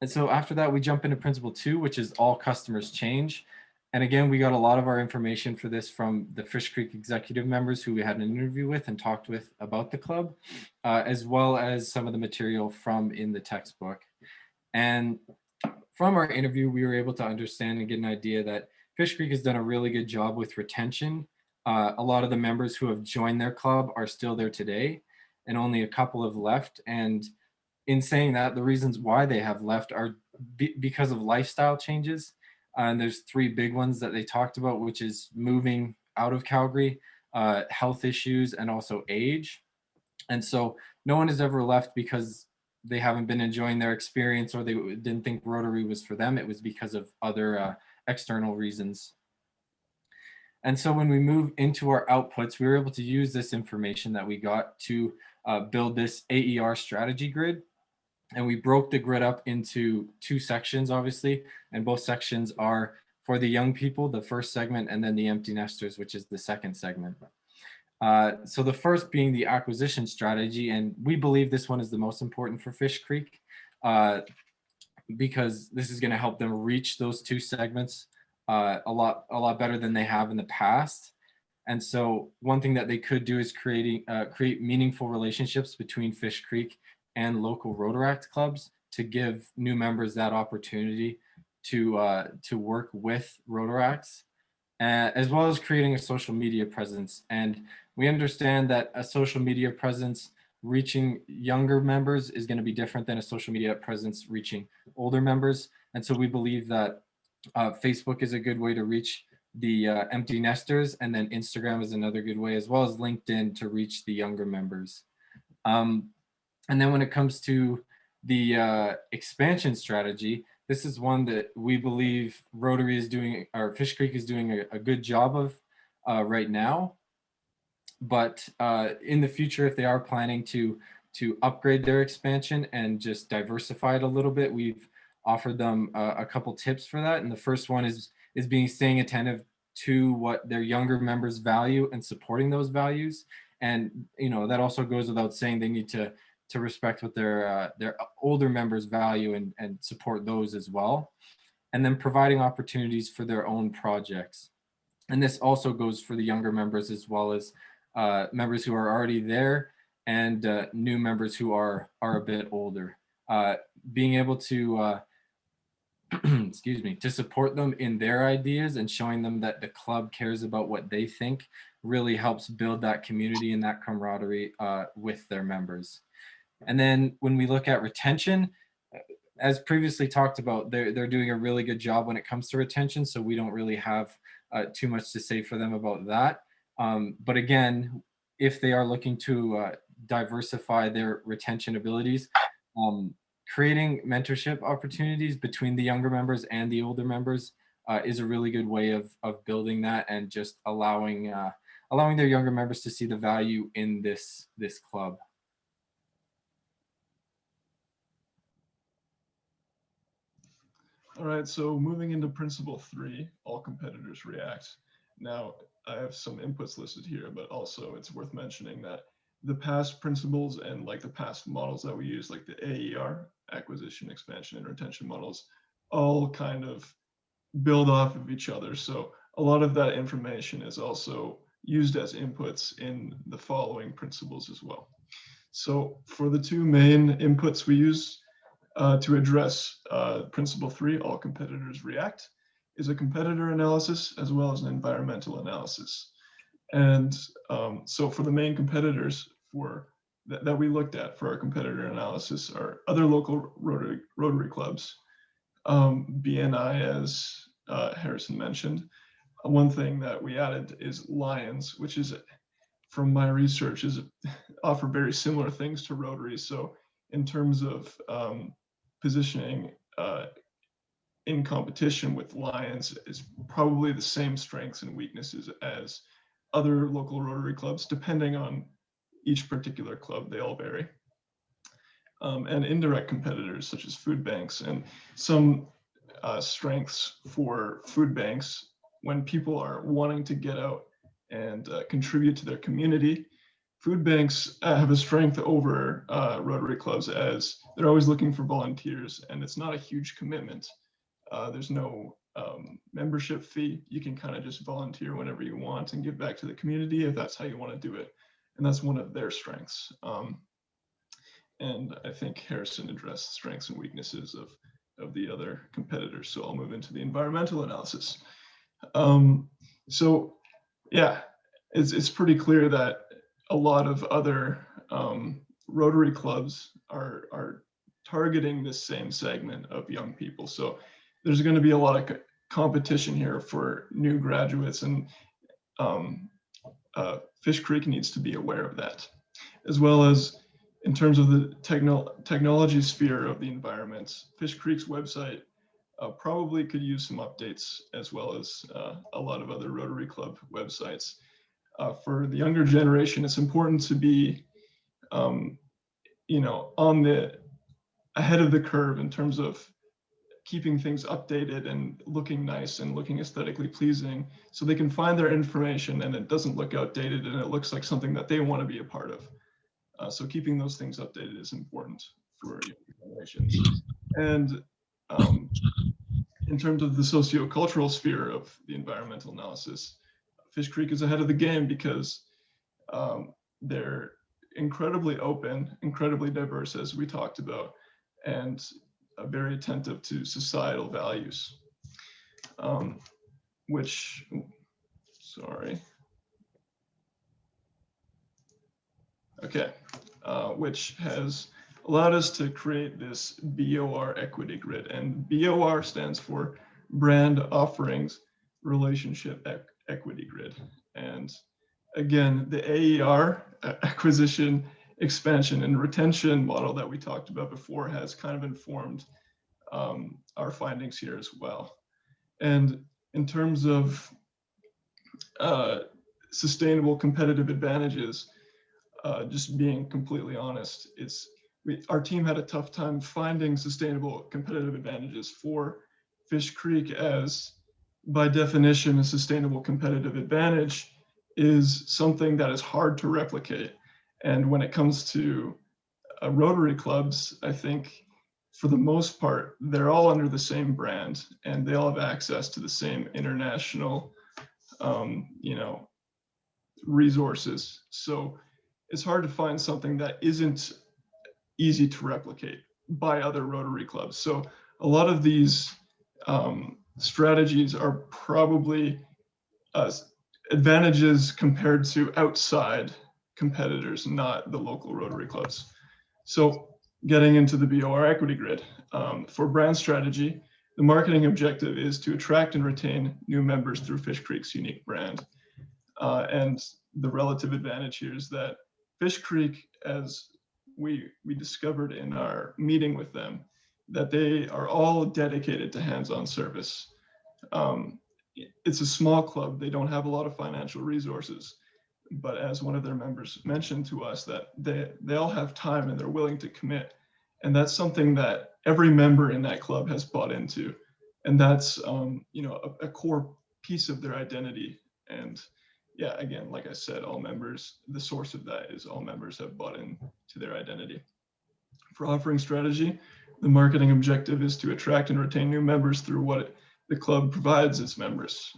And so after that, we jump into principle 2, which is all customers change. And again, we got a lot of our information for this from the Fish Creek executive members who we had an interview with and talked with about the club, as well as some of the material from in the textbook. And from our interview, we were able to understand and get an idea that Fish Creek has done a really good job with retention. A lot of the members who have joined their club are still there today, and only a couple have left. And in saying that, the reasons why they have left are because of lifestyle changes. And there's three big ones that they talked about, which is moving out of Calgary, health issues, and also age. And so no one has ever left because they haven't been enjoying their experience, or they didn't think Rotary was for them. It was because of other external reasons. And so when we move into our outputs, we were able to use this information that we got to build this AER strategy grid. And we broke the grid up into 2 sections, obviously, and both sections are for the young people, the first segment, and then the empty nesters, which is the second segment. So the first being the acquisition strategy, and we believe this one is the most important for Fish Creek, because this is going to help them reach those 2 segments a lot better than they have in the past. And so one thing that they could do is create meaningful relationships between Fish Creek and local Rotaract clubs to give new members that opportunity to work with Rotaracts, as well as creating a social media presence. And we understand that a social media presence reaching younger members is going to be different than a social media presence reaching older members. And so we believe that Facebook is a good way to reach the empty nesters, and then Instagram is another good way, as well as LinkedIn, to reach the younger members. And then when it comes to the expansion strategy, this is one that we believe Rotary is doing, or Fish Creek is doing a good job of right now. But in the future, if they are planning to upgrade their expansion and just diversify it a little bit, we've offered them a couple tips for that. And the first one is staying attentive to what their younger members value and supporting those values. And that also goes without saying, they need to respect what their older members value and support those as well. And then providing opportunities for their own projects. And this also goes for the younger members, as well as members who are already there, and new members who are a bit older. Being able to excuse me, to support them in their ideas and showing them that the club cares about what they think really helps build that community and that camaraderie with their members. And then when we look at retention, as previously talked about, they're doing a really good job when it comes to retention. So we don't really have too much to say for them about that. But again, if they are looking to diversify their retention abilities, creating mentorship opportunities between the younger members and the older members is a really good way of building that, and just allowing their younger members to see the value in this club. All right, so moving into principle 3, all competitors react. Now, I have some inputs listed here, but also it's worth mentioning that the past principles and like the past models that we use, like the AER, acquisition, expansion, and retention models, all kind of build off of each other. So a lot of that information is also used as inputs in the following principles as well. So for the 2 main inputs we use to address principle 3, all competitors react, is a competitor analysis as well as an environmental analysis. And so for the main competitors that we looked at for our competitor analysis are other local Rotary clubs, BNI, as Harrison mentioned. One thing that we added is Lions, which is, from my research, offer very similar things to Rotary. So in terms of positioning in competition with Lions, is probably the same strengths and weaknesses as other local Rotary clubs, depending on each particular club. They all vary. And indirect competitors such as food banks, and some strengths for food banks when people are wanting to get out and contribute to their community. Food banks have a strength over Rotary clubs, as they're always looking for volunteers, and it's not a huge commitment. There's no membership fee. You can kind of just volunteer whenever you want and give back to the community if that's how you want to do it. And that's one of their strengths. And I think Harrison addressed strengths and weaknesses of the other competitors. So I'll move into the environmental analysis. So yeah, it's pretty clear that a lot of other Rotary clubs are targeting this same segment of young people. So there's going to be a lot of competition here for new graduates, and Fish Creek needs to be aware of that, as well as in terms of the technology sphere of the environment, Fish Creek's website probably could use some updates, as well as a lot of other Rotary Club websites. For the younger generation, it's important to be, you know, ahead of the curve in terms of keeping things updated and looking nice and looking aesthetically pleasing, so they can find their information and it doesn't look outdated and it looks like something that they want to be a part of. So keeping those things updated is important for younger generations. And in terms of the socio-cultural sphere of the environmental analysis, Fish Creek is ahead of the game because they're incredibly open, incredibly diverse, as we talked about, and very attentive to societal values, which, which has allowed us to create this BOR equity grid. And BOR stands for Brand Offerings Relationship Equity Grid. And again, the AER, acquisition, expansion, and retention model that we talked about before has kind of informed our findings here as well. And in terms of sustainable competitive advantages, just being completely honest, our team had a tough time finding sustainable competitive advantages for Fish Creek, as by definition, a sustainable competitive advantage is something that is hard to replicate. And when it comes to Rotary clubs, I think for the most part, they're all under the same brand and they all have access to the same international, you know, resources. So it's hard to find something that isn't easy to replicate by other Rotary clubs. So a lot of these strategies are probably advantages compared to outside competitors, not the local Rotary clubs. So getting into the BOR equity grid, for brand strategy, the marketing objective is to attract and retain new members through Fish Creek's unique brand. And the relative advantage here is that Fish Creek, as we discovered in our meeting with them, that they are all dedicated to hands-on service. It's a small club. They don't have a lot of financial resources, but as one of their members mentioned to us, that they all have time and they're willing to commit. And that's something that every member in that club has bought into. And that's, you know, a core piece of their identity. And yeah, again, like I said, all members, the source of that is all members have bought into their identity. For offering strategy, the marketing objective is to attract and retain new members through what the club provides its members.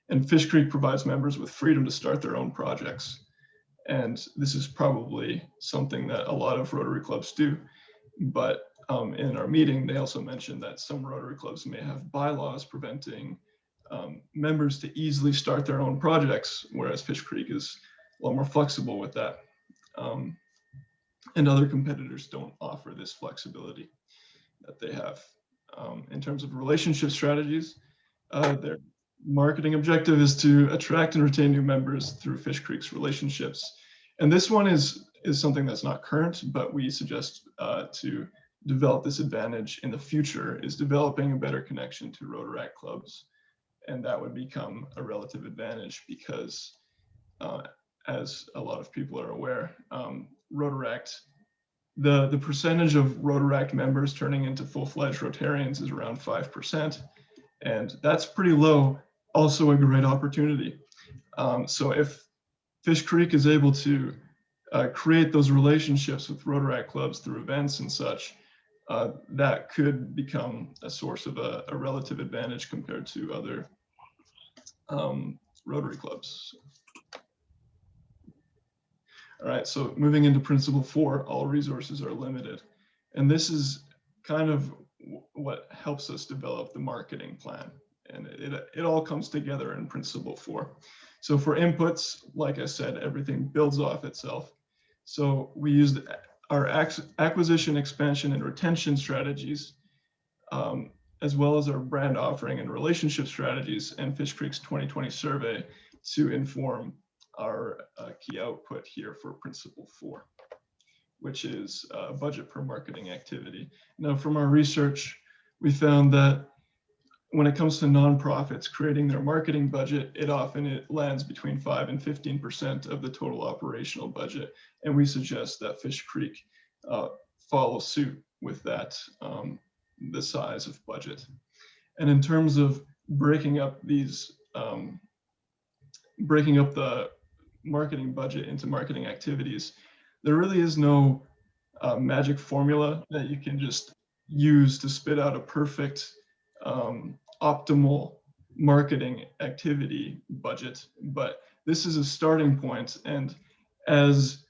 And Fish Creek provides members with freedom to start their own projects. And this is probably something that a lot of Rotary clubs do. But in our meeting, they also mentioned that some Rotary clubs may have bylaws preventing members to easily start their own projects, whereas Fish Creek is a lot more flexible with that. And other competitors don't offer this flexibility that they have. In terms of relationship strategies, their marketing objective is to attract and retain new members through Fish Creek's relationships. And this one is something that's not current, but we suggest to develop this advantage in the future, is developing a better connection to Rotaract clubs. And that would become a relative advantage because, as a lot of people are aware, Rotaract, the percentage of Rotaract members turning into full-fledged Rotarians is around 5%. And that's pretty low, also a great opportunity. So if Fish Creek is able to create those relationships with Rotaract clubs through events and such, that could become a source of a relative advantage compared to other Rotary clubs. All right, so moving into principle 4, all resources are limited. And this is kind of what helps us develop the marketing plan. And it all comes together in principle 4. So for inputs, like I said, everything builds off itself. So we used our acquisition, expansion, and retention strategies, as well as our brand offering and relationship strategies and Fish Creek's 2020 survey to inform our key output here for principle 4. which is budget per marketing activity. Now, from our research, we found that when it comes to nonprofits creating their marketing budget, it lands between 5 and 15% of the total operational budget. And we suggest that Fish Creek follow suit with that, the size of budget. And in terms of breaking up these, breaking up the marketing budget into marketing activities, there really is no magic formula that you can just use to spit out a perfect optimal marketing activity budget, but this is a starting point. And as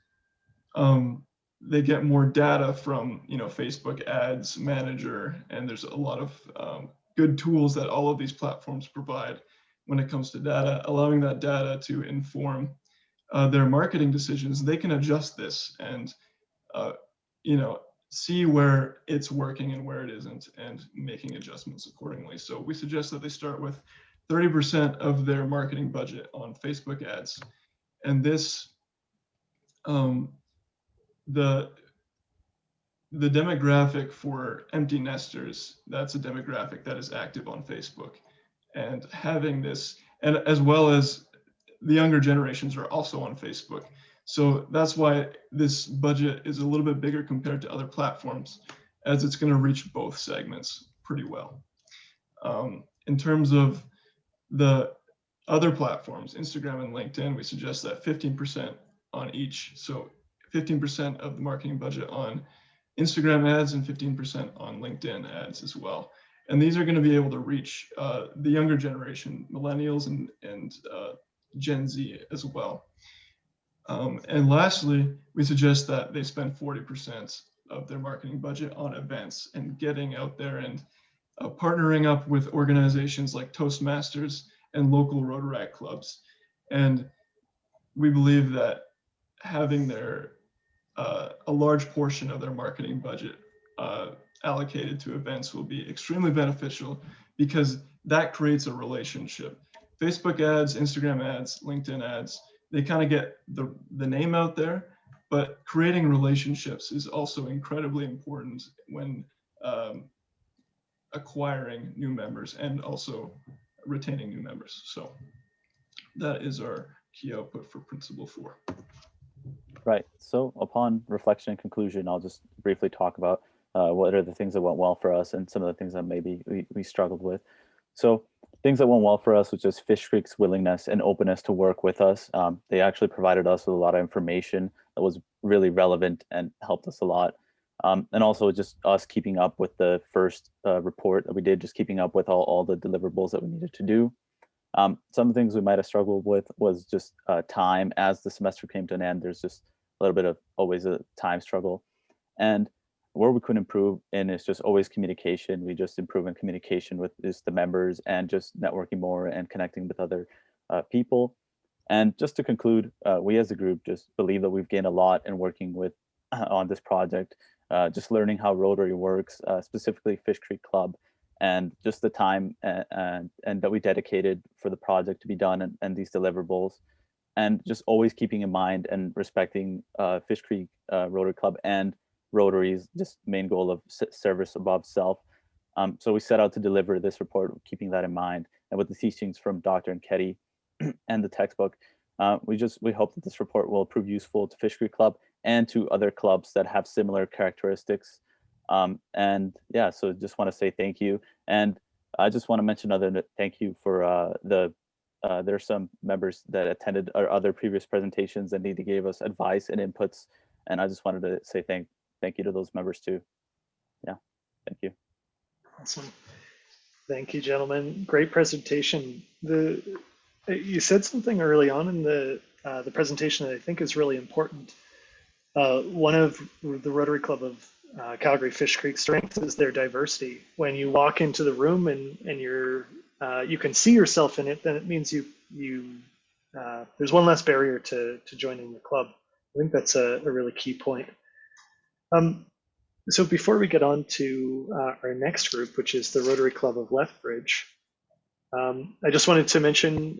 they get more data from, Facebook Ads Manager, and there's a lot of good tools that all of these platforms provide when it comes to data, allowing that data to inform their marketing decisions, they can adjust this and see where it's working and where it isn't, and making adjustments accordingly. So we suggest that they start with 30% of their marketing budget on Facebook ads. And this, the demographic for empty nesters, that's a demographic that is active on Facebook. And having this, and as well as the younger generations are also on Facebook. So that's why this budget is a little bit bigger compared to other platforms, as it's going to reach both segments pretty well. In terms of the other platforms, Instagram and LinkedIn, we suggest that 15% on each. So 15% of the marketing budget on Instagram ads and 15% on LinkedIn ads as well. And these are going to be able to reach the younger generation, millennials and Gen Z as well. And lastly, we suggest that they spend 40% of their marketing budget on events and getting out there and partnering up with organizations like Toastmasters and local Rotary clubs. And we believe that having a large portion of their marketing budget allocated to events will be extremely beneficial, because that creates a relationship. Facebook ads, Instagram ads, LinkedIn ads, they kind of get the name out there, but creating relationships is also incredibly important when acquiring new members and also retaining new members. So that is our key output for Principle 4. Right. So upon reflection and conclusion, I'll just briefly talk about what are the things that went well for us and some of the things that maybe we struggled with. So things that went well for us was just Fish Creek's willingness and openness to work with us. They actually provided us with a lot of information that was really relevant and helped us a lot. And also just us keeping up with the first report that we did, just keeping up with all the deliverables that we needed to do. Some of the things we might have struggled with was just time. As the semester came to an end, there's just a little bit of always a time struggle. And where we could improve in is just always communication. We just improve in communication with just the members and just networking more and connecting with other people. And just to conclude, we as a group just believe that we've gained a lot in working with on this project, just learning how Rotary works, specifically Fish Creek Club, and just the time and that we dedicated for the project to be done and these deliverables, and just always keeping in mind and respecting Fish Creek Rotary Club and Rotary's just main goal of service above self. So we set out to deliver this report, keeping that in mind, and with the teachings from Dr. and Ketty and the textbook, we hope that this report will prove useful to Fish Creek Club and to other clubs that have similar characteristics. And yeah, so just want to say thank you. And I just want to mention another thank you for there are some members that attended our other previous presentations and they gave us advice and inputs. And I just wanted to say thank you to those members too. Yeah, thank you. Awesome. Thank you, gentlemen. Great presentation. You said something early on in the presentation that I think is really important. One of the Rotary Club of Calgary Fish Creek strengths is their diversity. When you walk into the room and you can see yourself in it, then it means there's one less barrier to joining the club. I think that's a really key point. So before we get on to our next group, which is the Rotary Club of Lethbridge, I just wanted to mention,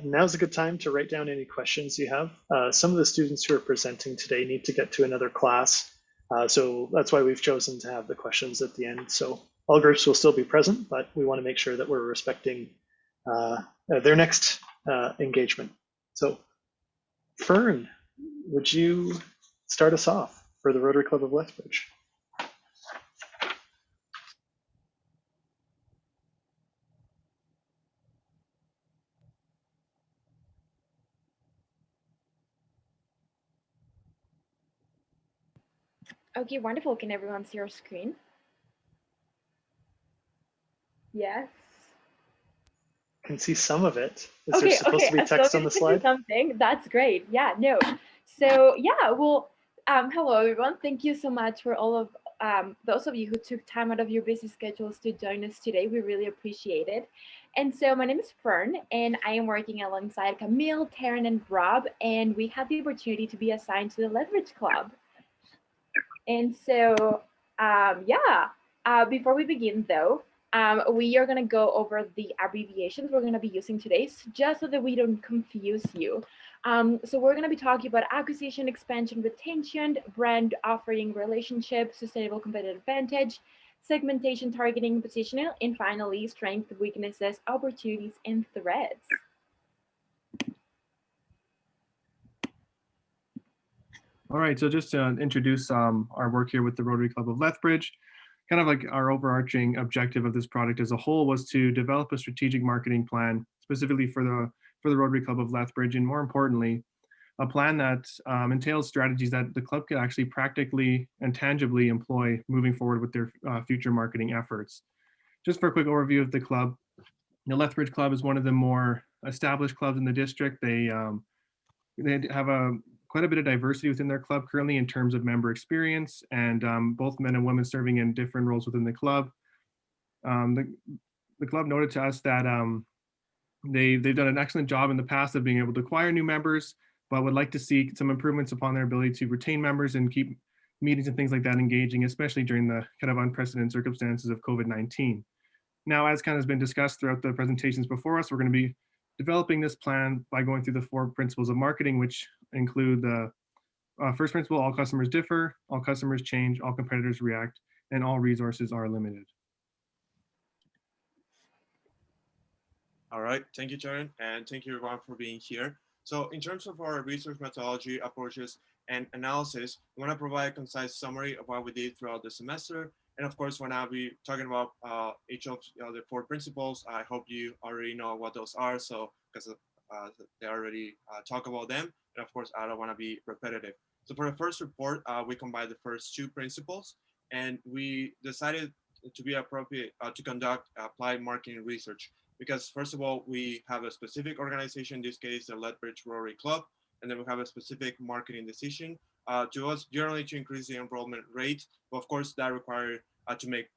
now's a good time to write down any questions you have. Some of the students who are presenting today need to get to another class, so that's why we've chosen to have the questions at the end. So all groups will still be present, but we want to make sure that we're respecting their next engagement. So Fern, would you start us off for the Rotary Club of Lethbridge? Okay, wonderful. Can everyone see your screen? Yes. Can see some of it. Is there supposed to be as long text on as the you can see slide? something, that's great. Yeah, no. So yeah, well, hello everyone. Thank you so much for all of those of you who took time out of your busy schedules to join us today. We really appreciate it. And so my name is Fern, and I am working alongside Camille, Taryn, and Rob, and we had the opportunity to be assigned to the Lethbridge Club. And so, before we begin though, we are gonna go over the abbreviations we're gonna be using today, just so that we don't confuse you. So we're gonna be talking about acquisition, expansion, retention, brand offering, relationship, sustainable competitive advantage, segmentation, targeting, positioning, and finally, strengths, weaknesses, opportunities, and threats. All right, so just to introduce our work here with the Rotary Club of Lethbridge, kind of like our overarching objective of this product as a whole was to develop a strategic marketing plan specifically for the Rotary Club of Lethbridge, and more importantly, a plan that entails strategies that the club could actually practically and tangibly employ moving forward with their future marketing efforts. Just for a quick overview of the club, the Lethbridge Club is one of the more established clubs in the district. They have quite a bit of diversity within their club currently in terms of member experience, and both men and women serving in different roles within the club. The club noted to us that they've done an excellent job in the past of being able to acquire new members, but would like to see some improvements upon their ability to retain members and keep meetings and things like that engaging, especially during the kind of unprecedented circumstances of COVID-19. Now, as kind of has been discussed throughout the presentations before us, we're going to be developing this plan by going through the 4 principles of marketing, which include the first principle: all customers differ, all customers change, all competitors react, and all resources are limited. All right, thank you, Taryn, and thank you everyone for being here. So in terms of our research methodology, approaches, and analysis, we want to provide a concise summary of what we did throughout the semester. And of course, when I'll be talking about each of the 4 principles, I hope you already know what those are. So because they already talk about them. And of course, I don't want to be repetitive. So for the first report, we combined the first 2 principles, and we decided to be appropriate to conduct applied marketing research. Because first of all, we have a specific organization, in this case, the Lethbridge Rotary Club, and then we have a specific marketing decision to us generally to increase the enrollment rate. But of course, that required to make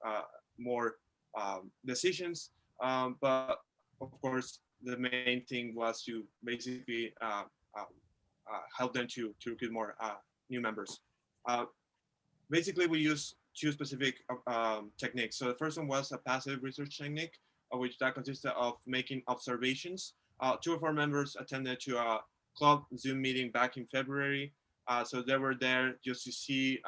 more decisions. But of course, the main thing was to basically help them to recruit more new members. Basically, we use 2 specific techniques. So the first one was a passive research technique, which that consisted of making observations. 2 of our members attended to a club Zoom meeting back in February. So they were there just to see,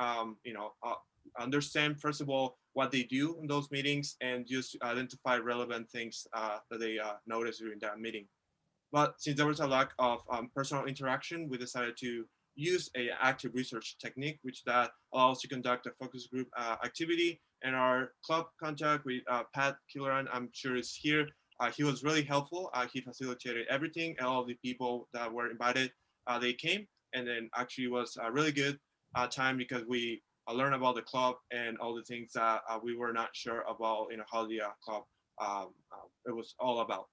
understand, first of all, what they do in those meetings and just identify relevant things that they noticed during that meeting. But since there was a lack of personal interaction, we decided to use an active research technique, which that allows to conduct a focus group activity. And our club contact with Pat Killeran, I'm sure is here. He was really helpful. He facilitated everything, and all of the people that were invited, they came. And then actually was a really good time because we learned about the club and all the things that we were not sure about, how the club it was all about.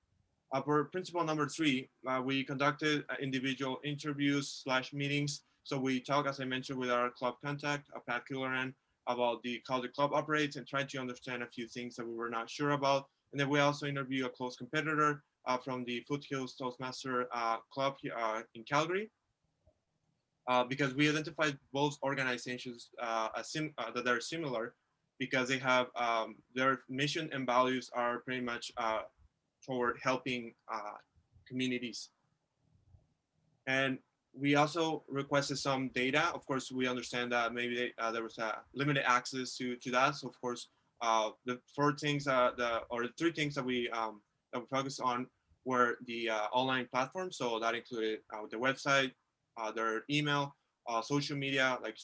For principle number 3, we conducted individual interviews / meetings. So we talked, as I mentioned, with our club contact, Pat Killeran, about how the club operates and tried to understand a few things that we were not sure about. And then we also interviewed a close competitor from the Foothills Toastmaster Club in Calgary. Because we identified both organizations that are similar, because they have their mission and values are pretty much toward helping communities. And we also requested some data. Of course, we understand that maybe there was a limited access to that. So of course, the three things that we focused on were the online platform. So that included the website, their email, social media, like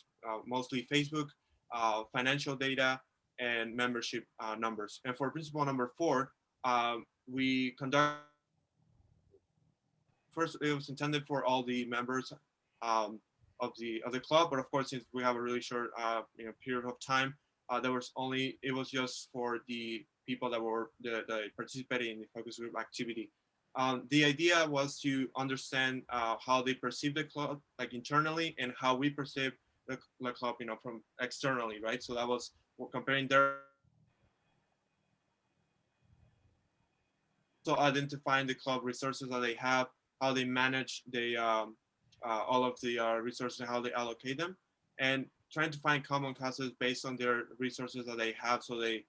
mostly Facebook, financial data, and membership numbers. And for principle number 4, we conduct. First, it was intended for all the members of the club, but of course, since we have a really short period of time, it was just for the people that were that participated in the focus group activity. The idea was to understand how they perceive the club, like internally, and how we perceive the club, from externally, right? So that was comparing their. So identifying the club resources that they have, how they manage all of the resources and how they allocate them, and trying to find common causes based on their resources that they have, so they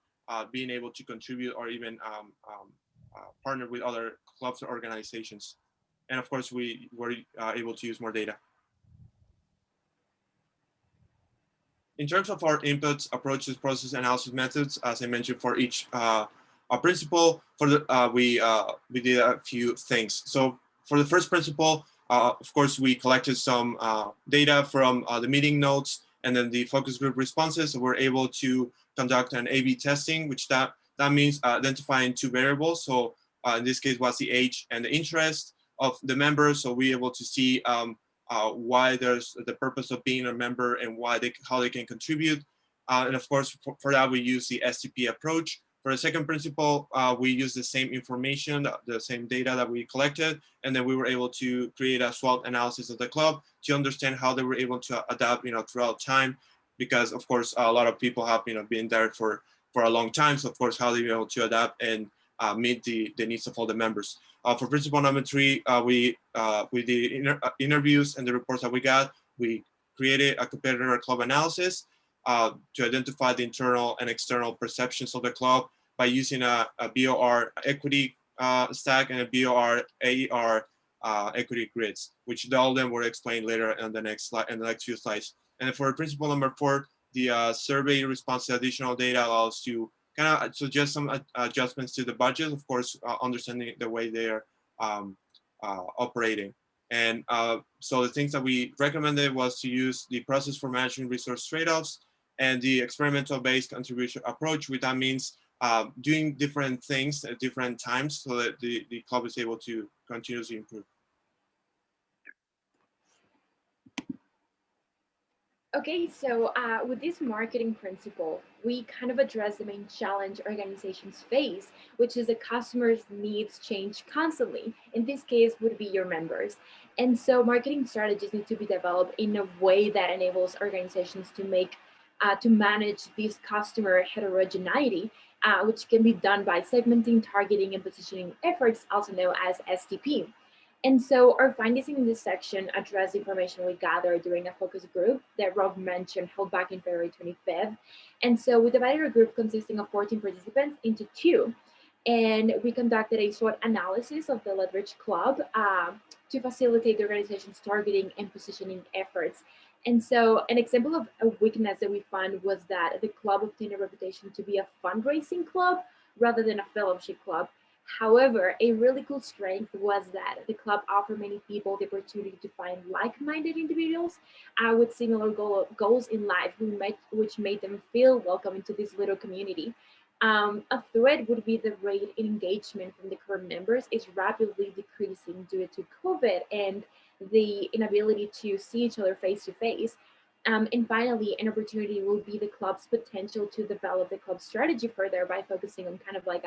being able to contribute or even partner with other clubs or organizations. And of course, we were able to use more data. In terms of our inputs, approaches, process, analysis methods, as I mentioned, for each principle, we did a few things. So for the first principle, of course, we collected some data from the meeting notes and then the focus group responses. So we're able to conduct an A/B testing, which that means identifying 2 variables. So in this case, what's the age and the interest of the members. So we're able to see why there's the purpose of being a member and how they can contribute. And of course, for that, we use the STP approach. For the second principle, we use the same information, the same data that we collected, and then we were able to create a SWOT analysis of the club to understand how they were able to adapt, throughout time, because of course a lot of people have, been there for a long time. So of course, how they were able to adapt and meet the needs of all the members. For principle number 3, we did interviews and the reports that we got. We created a competitor club analysis to identify the internal and external perceptions of the club by using a BOR equity stack and a BOR AER equity grids, which all of them were explained later in the next slide, in the next few slides. And for principle number 4, the survey response to additional data allows to kind of suggest some adjustments to the budget, of course, understanding the way they're operating. And so the things that we recommended was to use the process for managing resource trade-offs and the experimental based contribution approach, which that means doing different things at different times so that the club is able to continuously improve. Okay, so with this marketing principle, we kind of address the main challenge organizations face, which is the customer's needs change constantly. In this case, would be your members. And so marketing strategies need to be developed in a way that enables organizations to manage this customer heterogeneity, which can be done by segmenting, targeting, and positioning efforts, also known as STP. And so our findings in this section address the information we gathered during a focus group that Rob mentioned held back in February 25th. And so we divided our group consisting of 14 participants into 2. And we conducted a SWOT analysis of the Lethbridge Club to facilitate the organization's targeting and positioning efforts. And so an example of a weakness that we found was that the club obtained a reputation to be a fundraising club rather than a fellowship club. However, a really cool strength was that the club offered many people the opportunity to find like-minded individuals with similar goals in life, which made them feel welcome into this little community. A threat would be the rate in engagement from the current members is rapidly decreasing due to COVID and the inability to see each other face to face. And finally, an opportunity will be the club's potential to develop the club strategy further by focusing on kind of like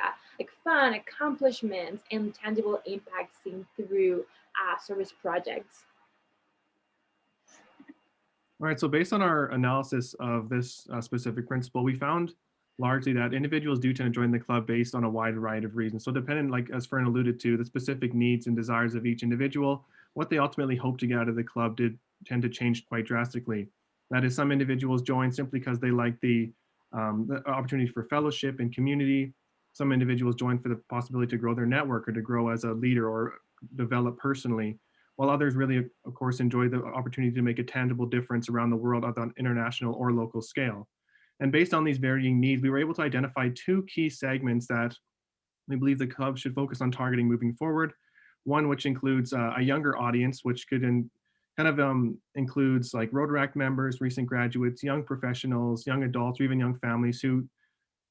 fun accomplishments and tangible impacts seen through service projects. All right, so based on our analysis of this specific principle, we found largely that individuals do tend to join the club based on a wide variety of reasons. So depending, like as Fern alluded to, the specific needs and desires of each individual, what they ultimately hope to get out of the club did tend to change quite drastically. That is, some individuals join simply because they like the opportunity for fellowship and community. some individuals join for the possibility to grow their network or to grow as a leader or develop personally, while others really, of course, enjoy the opportunity to make a tangible difference around the world on an international or local scale. And based on these varying needs, we were able to identify two key segments that we believe the club should focus on targeting moving forward. One which includes a younger audience, which could includes like Rotaract members, recent graduates, young professionals, young adults, or even young families who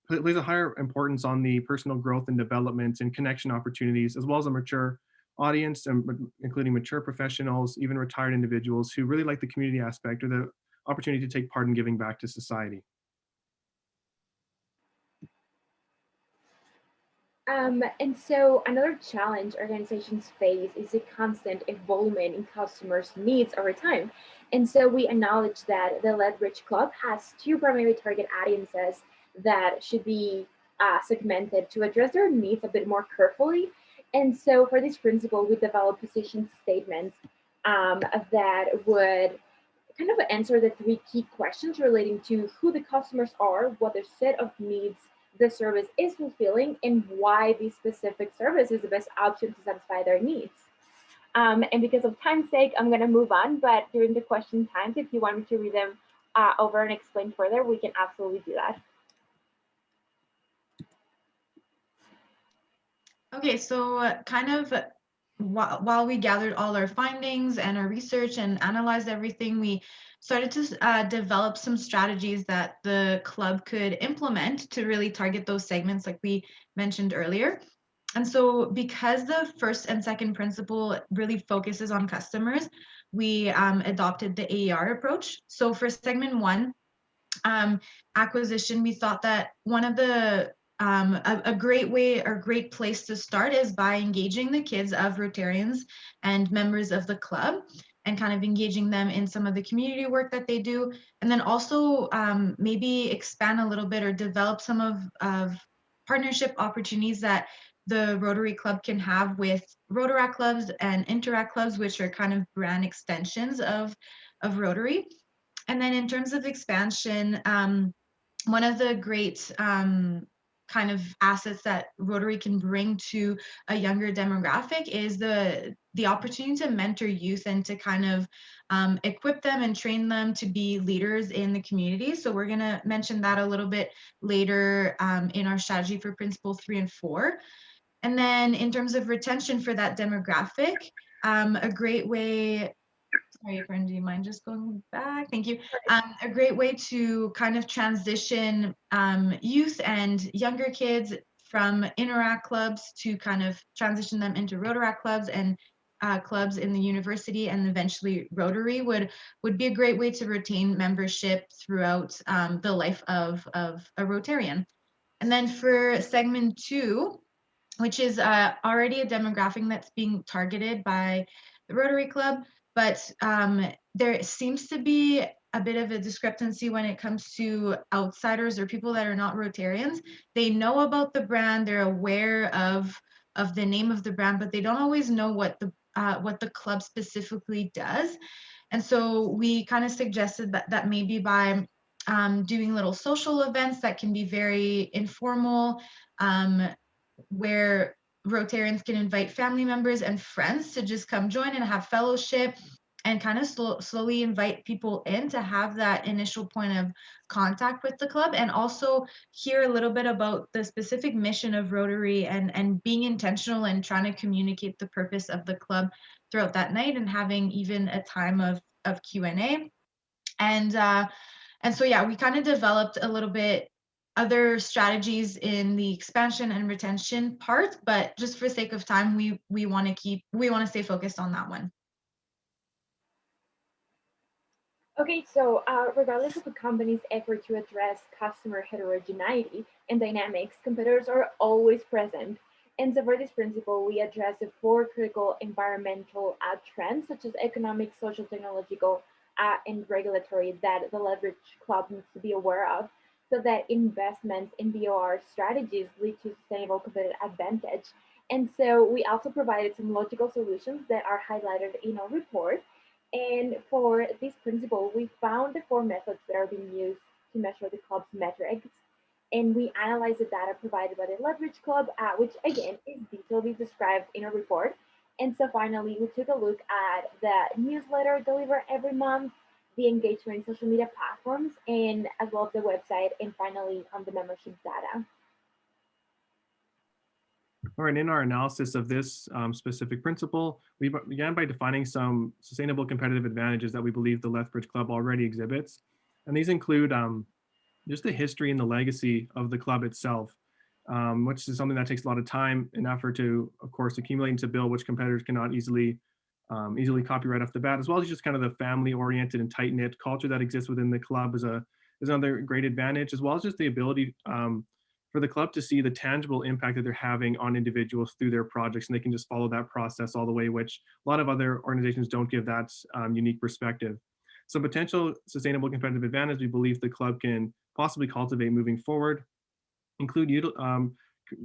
place a higher importance on the personal growth and development and connection opportunities, as well as a mature audience, including mature professionals, even retired individuals who really like the community aspect or the opportunity to take part in giving back to society. And so another challenge organizations face is the constant evolvement in customers' needs over time. And so we acknowledge that the Lethbridge Club has two primary target audiences that should be segmented to address their needs a bit more carefully. And so for this principle, we developed position statements that would kind of answer the three key questions relating to who the customers are, what their set of needs the service is fulfilling, and why this specific service is the best option to satisfy their needs. And because of time's sake, I'm going to move on, but during the question times, if you want me to read them over and explain further, we can absolutely do that. Okay, so kind of while we gathered all our findings and our research and analyzed everything, we started to develop some strategies that the club could implement to really target those segments like we mentioned earlier. And so because the first and second principle really focuses on customers, we adopted the AER approach. So for segment one, acquisition, we thought that one of the a great way or great place to start is by engaging the kids of Rotarians and members of the club and kind of engaging them in some of the community work that they do. And then also maybe expand a little bit or develop some of partnership opportunities that the Rotary Club can have with Rotaract Clubs and Interact Clubs, which are kind of brand extensions of Rotary. And then in terms of expansion, one of the great kind of assets that Rotary can bring to a younger demographic is the opportunity to mentor youth and to kind of equip them and train them to be leaders in the community. So we're going to mention that a little bit later in our strategy for principle 3 and 4. And then in terms of retention for that demographic, a great way, sorry, Karen, do you mind just going back? Thank you. A great way to kind of transition youth and younger kids from Interact clubs to kind of transition them into Rotaract clubs and clubs in the university and eventually Rotary would be a great way to retain membership throughout the life of a Rotarian. And then for segment 2, which is already a demographic that's being targeted by the Rotary Club, but there seems to be a bit of a discrepancy when it comes to outsiders or people that are not Rotarians. They know about the brand, they're aware of the name of the brand, but they don't always know what the club specifically does. And so we kind of suggested that maybe by doing little social events that can be very informal, where Rotarians can invite family members and friends to just come join and have fellowship and kind of slowly invite people in to have that initial point of contact with the club, and also hear a little bit about the specific mission of Rotary and being intentional and trying to communicate the purpose of the club throughout that night and having even a time of Q&A. And so, yeah, we kind of developed a little bit other strategies in the expansion and retention part, but just for sake of time, we want to stay focused on that one. Okay, so regardless of a company's effort to address customer heterogeneity and dynamics, competitors are always present. And so for this principle, we address the 4 critical environmental trends, such as economic, social, technological, and regulatory, that the Lethbridge Club needs to be aware of, so that investments in BOR strategies lead to sustainable competitive advantage. And so we also provided some logical solutions that are highlighted in our report. And for this principle, we found the 4 methods that are being used to measure the club's metrics. and we analyzed the data provided by the Lethbridge Club, which again is detailedly described in a report. And so finally, we took a look at the newsletter delivered every month, the engagement in social media platforms, and as well as the website, and finally on the membership data. All right, in our analysis of this specific principle, we began by defining some sustainable competitive advantages that we believe the Lethbridge Club already exhibits. And these include just the history and the legacy of the club itself, which is something that takes a lot of time and effort to, of course, accumulate and to build, which competitors cannot easily copy right off the bat, as well as just kind of the family-oriented and tight-knit culture that exists within the club is another great advantage, as well as just the ability for the club to see the tangible impact that they're having on individuals through their projects, and they can just follow that process all the way, which a lot of other organizations don't give that unique perspective. So potential sustainable competitive advantage we believe the club can possibly cultivate moving forward include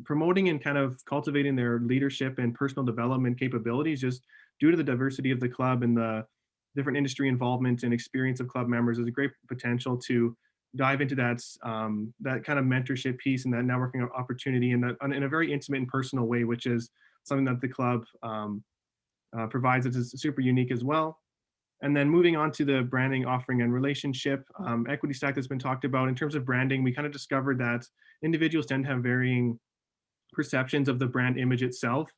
promoting and kind of cultivating their leadership and personal development capabilities, just due to the diversity of the club and the different industry involvement and experience of club members. Is a great potential to dive into that kind of mentorship piece and that networking opportunity in a very intimate and personal way, which is something that the club provides that is super unique as well. And then moving on to the branding, offering, and relationship equity stack that's been talked about. In terms of branding, we kind of discovered that individuals tend to have varying perceptions of the brand image itself,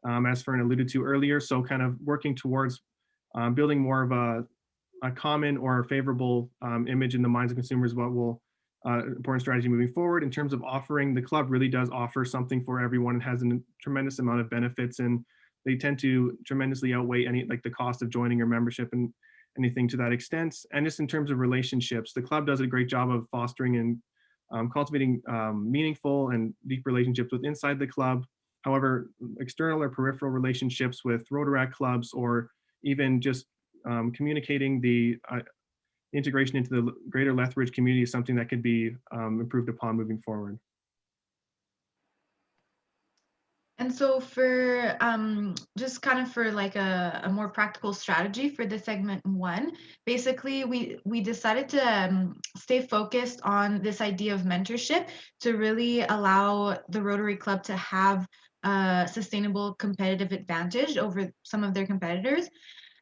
as Fern alluded to earlier. So kind of working towards building more of a common or favorable image in the minds of consumers, what will important strategy moving forward. In terms of offering, the club really does offer something for everyone. It has a tremendous amount of benefits, and they tend to tremendously outweigh any the cost of joining your membership and anything to that extent. And just in terms of relationships, the club does a great job of fostering and cultivating meaningful and deep relationships with inside the club. However, external or peripheral relationships with Rotaract clubs, or even just communicating the integration into the greater Lethbridge community, is something that could be improved upon moving forward. And so for just kind of for like a more practical strategy for the segment 1, basically we decided to stay focused on this idea of mentorship to really allow the Rotary Club to have a sustainable competitive advantage over some of their competitors.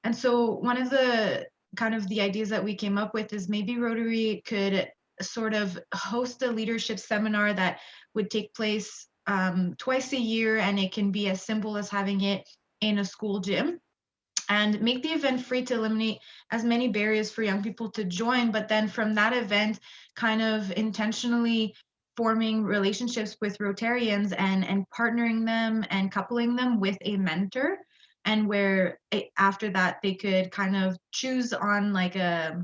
And so one of the kind of the ideas that we came up with is maybe Rotary could sort of host a leadership seminar that would take place twice a year, and it can be as simple as having it in a school gym, and make the event free to eliminate as many barriers for young people to join. But then from that event, kind of intentionally forming relationships with Rotarians and partnering them and coupling them with a mentor, and where after that they could kind of choose on like a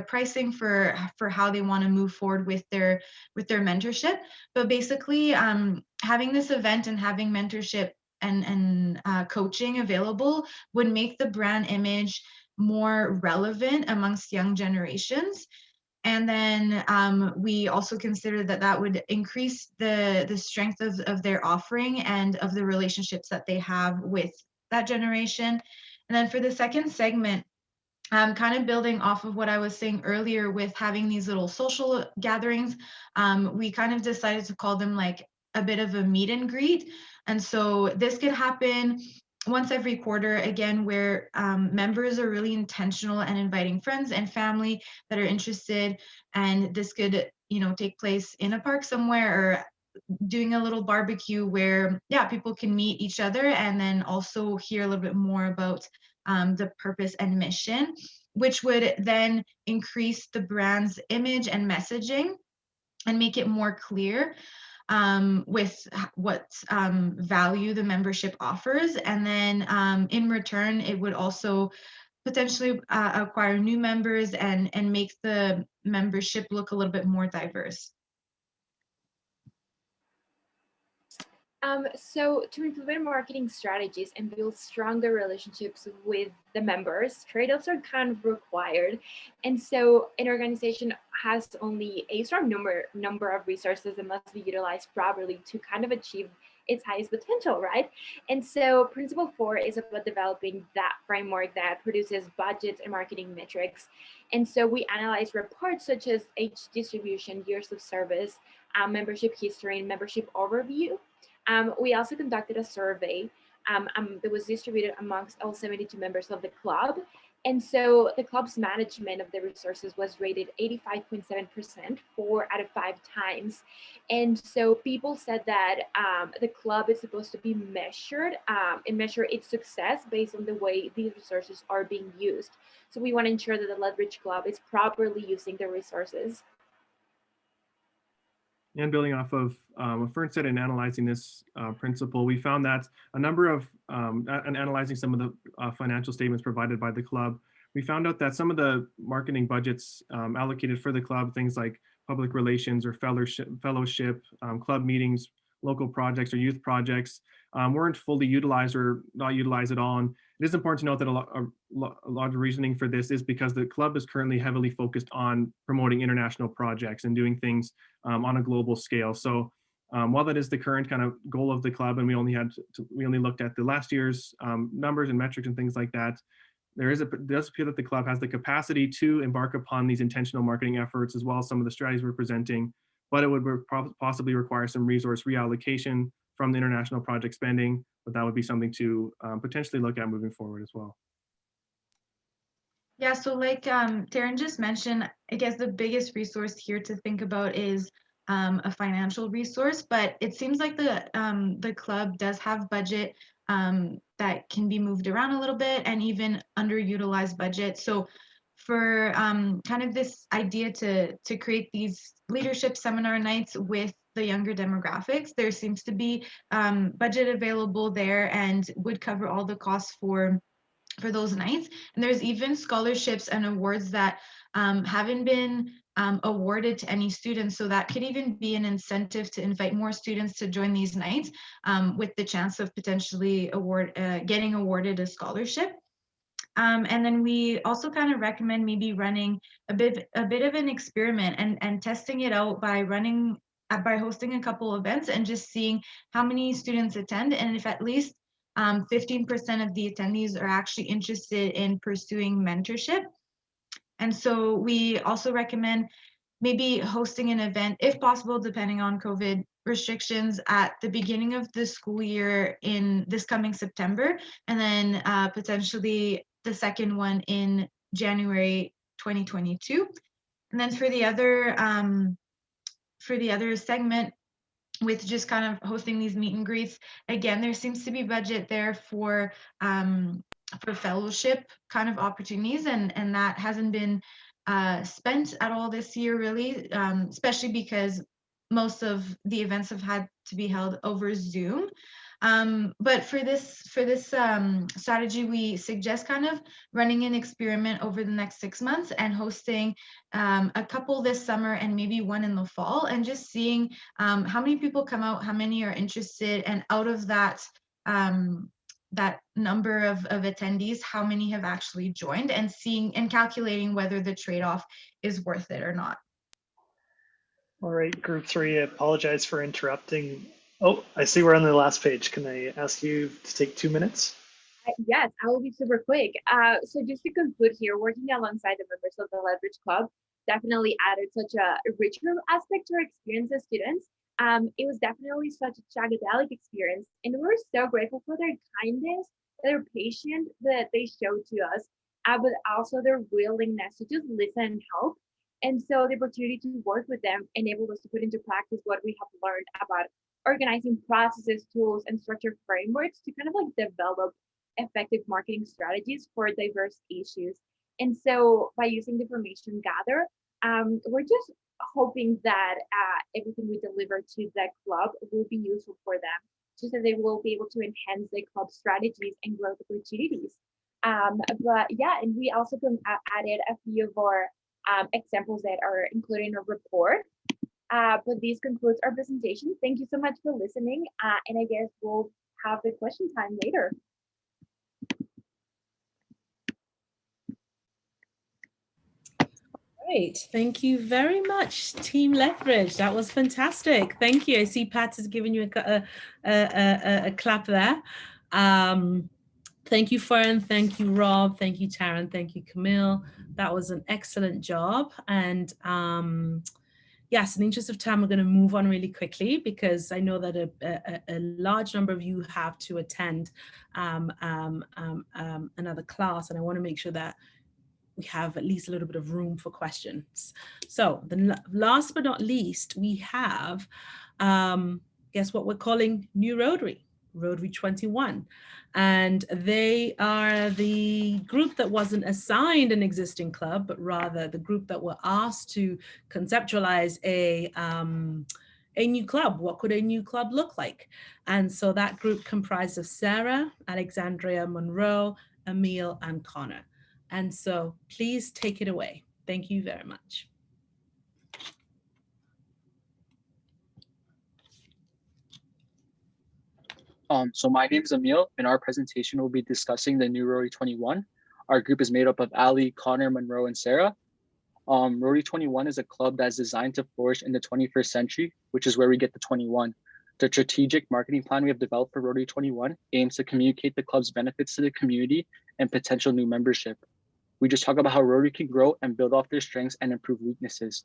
pricing for how they want to move forward with their mentorship. But basically having this event and having mentorship and coaching available would make the brand image more relevant amongst young generations. And then we also considered that would increase the strength of their offering and of the relationships that they have with that generation. And then for the second segment, kind of building off of what I was saying earlier with having these little social gatherings, we kind of decided to call them like a bit of a meet and greet. And so this could happen once every quarter, again, where members are really intentional and inviting friends and family that are interested. And this could, take place in a park somewhere, or doing a little barbecue where, people can meet each other and then also hear a little bit more about the purpose and mission, which would then increase the brand's image and messaging and make it more clear with what value the membership offers. And then in return, it would also potentially acquire new members and make the membership look a little bit more diverse. So to implement marketing strategies and build stronger relationships with the members, trade-offs are kind of required. And so an organization has only a strong number of resources that must be utilized properly to kind of achieve its highest potential, right? And so principle 4 is about developing that framework that produces budgets and marketing metrics. And so we analyze reports such as age distribution, years of service, membership history and membership overview. We also conducted a survey that was distributed amongst all 72 members of the club. And so the club's management of the resources was rated 85.7%, 4 out of 5 times. And so people said that the club is supposed to be measured and measure its success based on the way these resources are being used. So we want to ensure that the Lethbridge Club is properly using the resources. And building off of what Fern said in analyzing this principle, we found that a number of, and analyzing some of the financial statements provided by the club, we found out that some of the marketing budgets allocated for the club, things like public relations or fellowship, club meetings, local projects or youth projects, weren't fully utilized or not utilized at all. And it is important to note that a lot of reasoning for this is because the club is currently heavily focused on promoting international projects and doing things on a global scale. So while that is the current kind of goal of the club, and we only looked at the last year's numbers and metrics and things like that, does appear that the club has the capacity to embark upon these intentional marketing efforts as well as some of the strategies we're presenting, but it would possibly require some resource reallocation from the international project spending, but that would be something to potentially look at moving forward as well. Yeah, so like Taryn just mentioned, I guess the biggest resource here to think about is a financial resource, but it seems like the club does have budget that can be moved around a little bit and even underutilized budget. So for kind of this idea to create these leadership seminar nights with the younger demographics, there seems to be budget available there and would cover all the costs for those nights. And there's even scholarships and awards that haven't been awarded to any students. So that could even be an incentive to invite more students to join these nights with the chance of potentially getting awarded a scholarship. And then we also kind of recommend maybe running a bit of an experiment and testing it out by hosting a couple events and just seeing how many students attend, and if at least 15% of the attendees are actually interested in pursuing mentorship. And so we also recommend maybe hosting an event, if possible, depending on COVID restrictions, at the beginning of the school year in this coming September, and then potentially the second one in January 2022. And then for the other segment, with just kind of hosting these meet and greets, again, there seems to be budget there for fellowship kind of opportunities, and that hasn't been spent at all this year, really, especially because most of the events have had to be held over Zoom. But for this strategy, we suggest kind of running an experiment over the next 6 months and hosting a couple this summer and maybe one in the fall, and just seeing how many people come out, how many are interested, and out of that that number of attendees, how many have actually joined, and seeing and calculating whether the trade-off is worth it or not. All right, group 3, I apologize for interrupting. Oh, I see we're on the last page. Can I ask you to take 2 minutes? Yes, I will be super quick. So just to conclude here, working alongside the members of the Lethbridge Club definitely added such a richer aspect to our experience as students. It was definitely such a psychedelic experience, and we were so grateful for their kindness, their patience that they showed to us, but also their willingness to just listen and help. And so the opportunity to work with them enabled us to put into practice what we have learned about organizing processes, tools, and structured frameworks to kind of like develop effective marketing strategies for diverse issues. And so by using the information gathered, we're just hoping that everything we deliver to the club will be useful for them, so that they will be able to enhance the club strategies and growth opportunities. But yeah, and we also added a few of our examples that are included in our report. But this concludes our presentation. Thank you so much for listening, and I guess we'll have the question time later. Great, thank you very much, Team Lethbridge. That was fantastic. Thank you. I see Pat has given you a clap there. Thank you, Fern. Thank you, Rob. Thank you, Taryn. Thank you, Camille. That was an excellent job. And yes, in the interest of time, we're going to move on really quickly because I know that a large number of you have to attend another class, and I want to make sure that we have at least a little bit of room for questions. So the last but not least, we have, guess what we're calling New Rotary, Rotary 21. And they are the group that wasn't assigned an existing club, but rather the group that were asked to conceptualize a new club. What could a new club look like? And so that group comprised of Sarah, Alexandria, Monroe, Emil, and Connor. And so please take it away. Thank you very much. So my name is Emil, and our presentation will be discussing the new Rotary 21. Our group is made up of Ali, Connor, Monroe, and Sarah. Rotary 21 is a club that's designed to flourish in the 21st century, which is where we get the 21. The strategic marketing plan we have developed for Rotary 21 aims to communicate the club's benefits to the community and potential new membership. We just talk about how Rotary can grow and build off their strengths and improve weaknesses.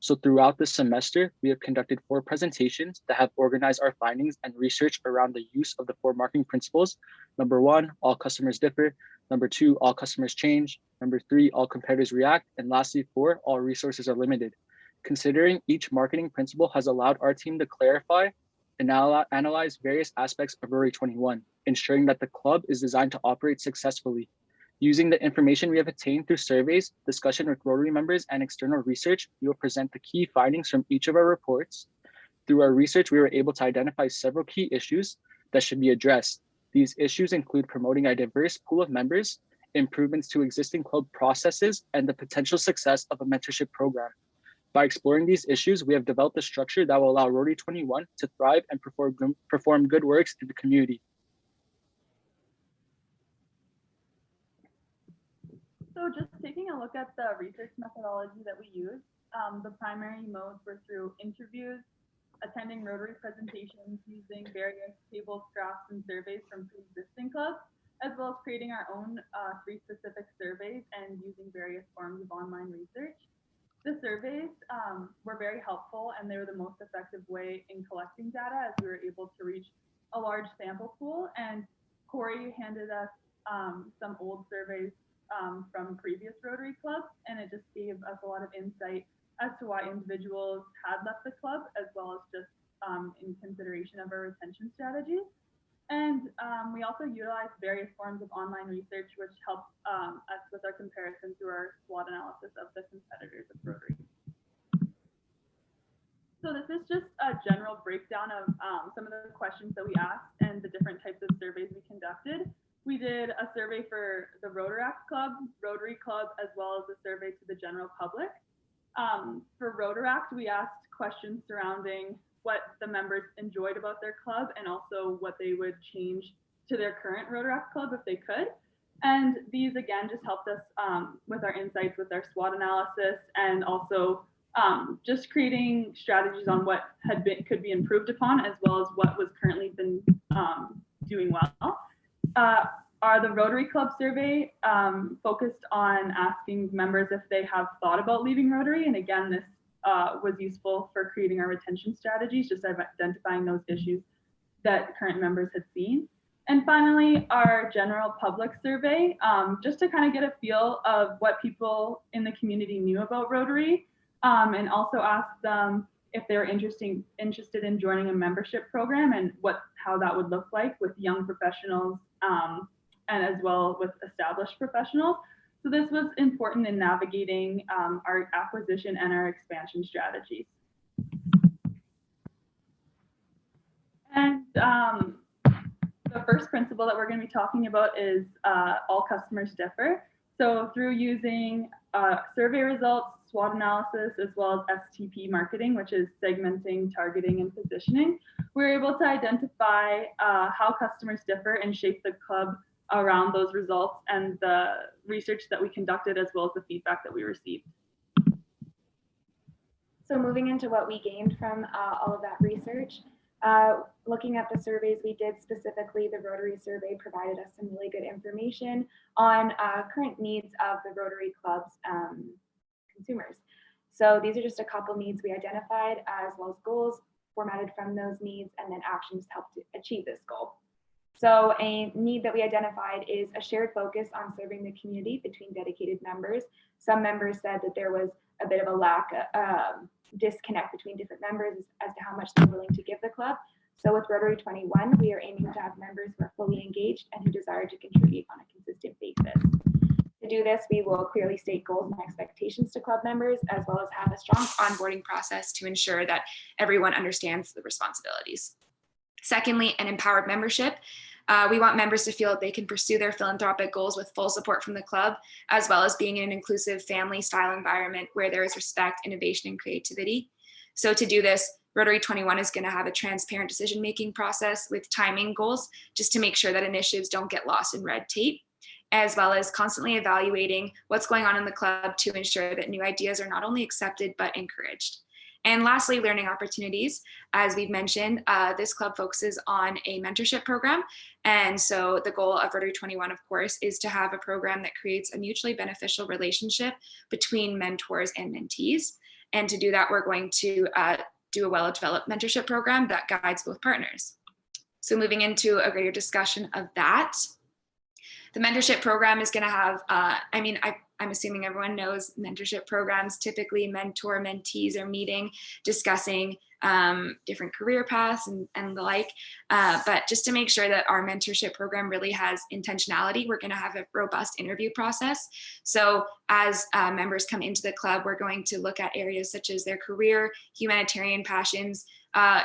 So throughout the semester, we have conducted 4 presentations that have organized our findings and research around the use of the 4 marketing principles. Number 1, all customers differ. Number 2, all customers change. Number 3, all competitors react. And lastly, 4, all resources are limited. Considering each marketing principle has allowed our team to clarify and analyze various aspects of Rotary 21, ensuring that the club is designed to operate successfully. Using the information we have obtained through surveys, discussion with Rotary members, and external research, we will present the key findings from each of our reports. Through our research, we were able to identify several key issues that should be addressed. These issues include promoting a diverse pool of members, improvements to existing club processes, and the potential success of a mentorship program. By exploring these issues, we have developed a structure that will allow Rotary 21 to thrive and perform good works in the community. So just taking a look at the research methodology that we use, the primary modes were through interviews, attending Rotary presentations, using various tables, graphs, and surveys from pre-existing clubs, as well as creating our own 3 specific surveys and using various forms of online research. The surveys were very helpful, and they were the most effective way in collecting data, as we were able to reach a large sample pool. And Corey handed us some old surveys from previous Rotary clubs, and it just gave us a lot of insight as to why individuals had left the club, as well as just in consideration of our retention strategies. And we also utilized various forms of online research, which helped us with our comparison through our SWOT analysis of the competitors of Rotary. So this is just a general breakdown of some of the questions that we asked and the different types of surveys we conducted. We did a survey for the Rotaract Club, Rotary Club, as well as a survey to the general public. For Rotaract, we asked questions surrounding what the members enjoyed about their club and also what they would change to their current Rotaract club if they could. And these, again, just helped us with our insights with our SWOT analysis, and also just creating strategies on what could be improved upon, as well as what was currently been doing well. The Rotary Club survey focused on asking members if they have thought about leaving Rotary. And again, this was useful for creating our retention strategies, just identifying those issues that current members had seen. And finally, our general public survey, just to kind of get a feel of what people in the community knew about Rotary, and also ask them if they were interested in joining a membership program and how that would look like with young professionals and as well with established professionals. So this was important in navigating our acquisition and our expansion strategies. And the first principle that we're going to be talking about is all customers differ. So through using survey results, SWOT analysis, as well as STP marketing, which is segmenting, targeting, and positioning, we're able to identify how customers differ and shape the club around those results and the research that we conducted, as well as the feedback that we received. So moving into what we gained from all of that research, looking at the surveys we did, specifically the Rotary survey provided us some really good information on current needs of the Rotary Club's consumers. So these are just a couple needs we identified, as well as goals formatted from those needs, and then actions to help to achieve this goal. So a need that we identified is a shared focus on serving the community between dedicated members. Some members said that there was a bit of a lack of disconnect between different members as to how much they're willing to give the club. So with Rotary 21, we are aiming to have members who are fully engaged and who desire to contribute on a consistent basis. To do this, we will clearly state goals and expectations to club members, as well as have a strong onboarding process to ensure that everyone understands the responsibilities. Secondly, an empowered membership. We want members to feel that they can pursue their philanthropic goals with full support from the club, as well as being in an inclusive family-style environment where there is respect, innovation, and creativity. So to do this, Rotary 21 is going to have a transparent decision-making process with timing goals, just to make sure that initiatives don't get lost in red tape, as well as constantly evaluating what's going on in the club to ensure that new ideas are not only accepted, but encouraged. And lastly, learning opportunities. As we've mentioned, this club focuses on a mentorship program. And so the goal of Rotary 21, of course, is to have a program that creates a mutually beneficial relationship between mentors and mentees. And to do that, we're going to do a well-developed mentorship program that guides both partners. So moving into a greater discussion of that, the mentorship program is going to have, I'm assuming everyone knows mentorship programs. Typically, mentor-mentees are meeting, discussing different career paths and the like. But just to make sure that our mentorship program really has intentionality, we're going to have a robust interview process. So as members come into the club, we're going to look at areas such as their career, humanitarian passions,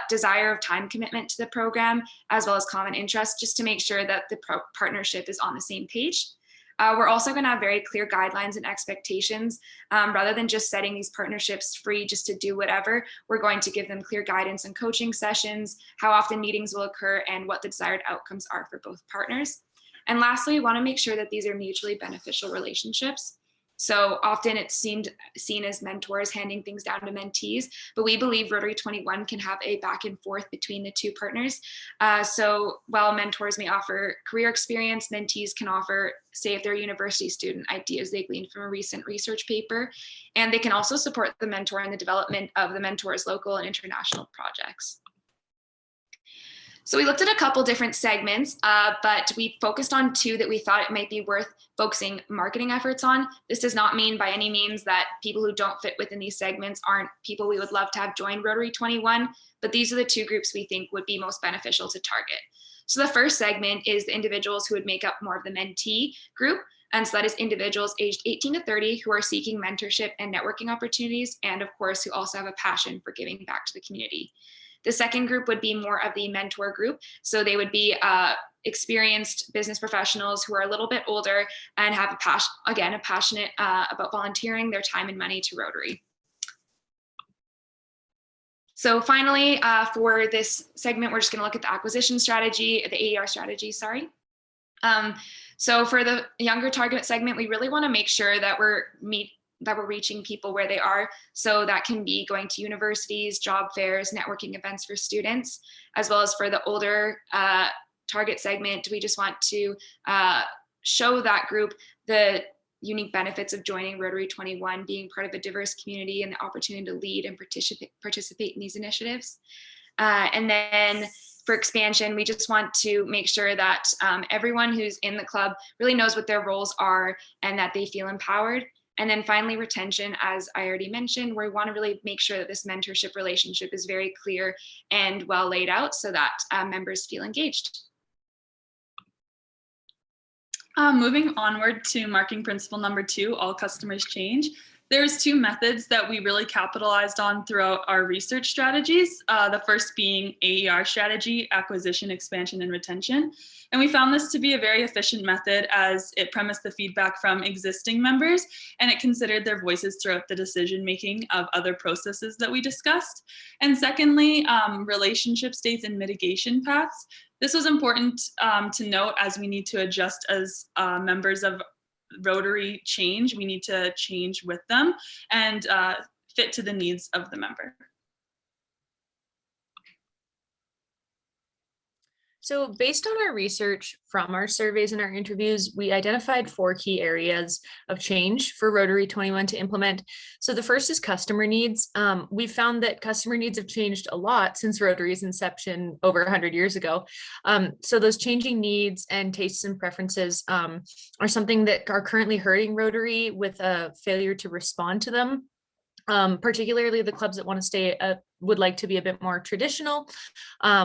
desire of time commitment to the program, as well as common interests, just to make sure that the partnership is on the same page. We're also going to have very clear guidelines and expectations. Rather than just setting these partnerships free just to do whatever, we're going to give them clear guidance and coaching sessions, how often meetings will occur, and what the desired outcomes are for both partners. And lastly, we want to make sure that these are mutually beneficial relationships. So often it's seen as mentors handing things down to mentees, but we believe Rotary 21 can have a back and forth between the two partners. So while mentors may offer career experience, mentees can offer, say if they're a university student, ideas they gleaned from a recent research paper, and they can also support the mentor in the development of the mentor's local and international projects. So we looked at a couple different segments, but we focused on two that we thought it might be worth focusing marketing efforts on. This does not mean by any means that people who don't fit within these segments aren't people we would love to have join Rotary 21, but these are the two groups we think would be most beneficial to target. So the first segment is the individuals who would make up more of the mentee group. And so that is individuals aged 18 to 30 who are seeking mentorship and networking opportunities, and of course, who also have a passion for giving back to the community. The second group would be more of the mentor group. So they would be experienced business professionals who are a little bit older and have a passionate about volunteering their time and money to Rotary. So finally, for this segment, we're just going to look at the acquisition strategy, the AER strategy, sorry. So for the younger target segment, we really want to make sure that we're reaching people where they are. So that can be going to universities, job fairs, networking events for students, as well as for the older target segment. We just want to show that group the unique benefits of joining Rotary 21, being part of a diverse community and the opportunity to lead and participate in these initiatives. And then for expansion, we just want to make sure that everyone who's in the club really knows what their roles are and that they feel empowered. And then finally, retention, as I already mentioned, where we want to really make sure that this mentorship relationship is very clear and well laid out so that members feel engaged. Moving onward to marking principle number 2, all customers change. There's two methods that we really capitalized on throughout our research strategies. The first being AER strategy, acquisition, expansion, and retention. And we found this to be a very efficient method as it premised the feedback from existing members and it considered their voices throughout the decision-making of other processes that we discussed. And secondly, relationship states and mitigation paths. This was important to note as we need to adjust as members of Rotary change. We need to change with them and fit to the needs of the member. So based on our research from our surveys and our interviews, we identified 4 key areas of change for Rotary 21 to implement. So the first is customer needs. We found that customer needs have changed a lot since Rotary's inception over 100 years ago. So those changing needs and tastes and preferences are something that are currently hurting Rotary with a failure to respond to them. Particularly the clubs that want to stay would like to be a bit more traditional,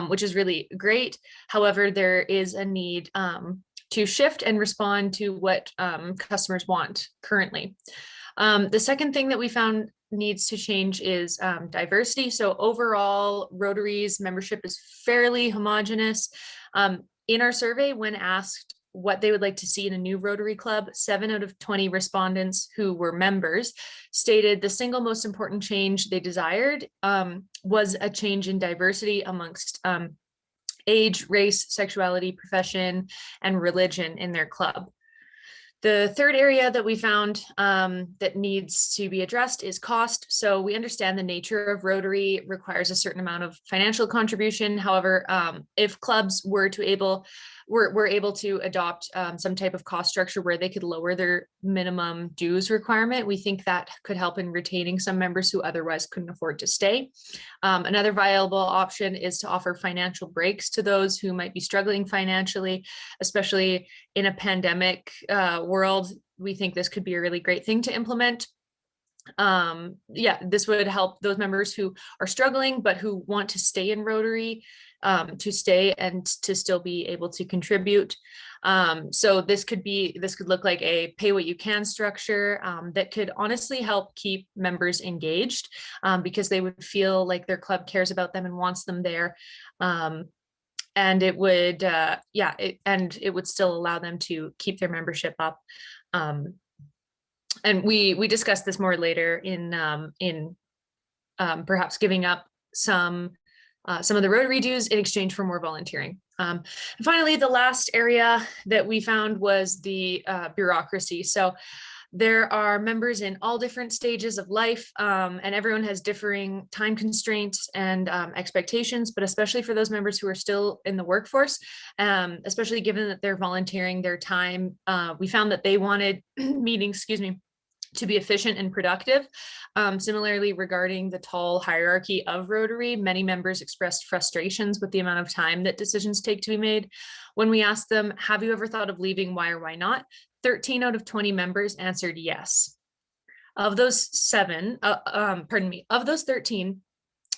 which is really great. However, there is a need to shift and respond to what customers want currently. The second thing that we found needs to change is diversity. So overall, Rotary's membership is fairly homogenous. In our survey, when asked what they would like to see in a new Rotary Club, 7 out of 20 respondents who were members stated the single most important change they desired was a change in diversity amongst age, race, sexuality, profession, and religion in their club. The third area that we found that needs to be addressed is cost. So we understand the nature of Rotary requires a certain amount of financial contribution. However, if clubs were able to adopt some type of cost structure where they could lower their minimum dues requirement, we think that could help in retaining some members who otherwise couldn't afford to stay. Another viable option is to offer financial breaks to those who might be struggling financially, especially in a pandemic world. We think this could be a really great thing to implement. This would help those members who are struggling but who want to stay in Rotary to stay and to still be able to contribute. So this could look like a pay what you can structure that could honestly help keep members engaged because they would feel like their club cares about them and wants them there. And it would, it would still allow them to keep their membership up. And we discussed this more later in perhaps giving up some of the Rotary dues in exchange for more volunteering. And finally, the last area that we found was the bureaucracy. So there are members in all different stages of life, and everyone has differing time constraints and expectations, but especially for those members who are still in the workforce, especially given that they're volunteering their time, we found that they wanted meetings, to be efficient and productive. Similarly, regarding the tall hierarchy of Rotary, many members expressed frustrations with the amount of time that decisions take to be made. When we asked them, have you ever thought of leaving, why or why not? 13 out of 20 members answered yes. Of those 13,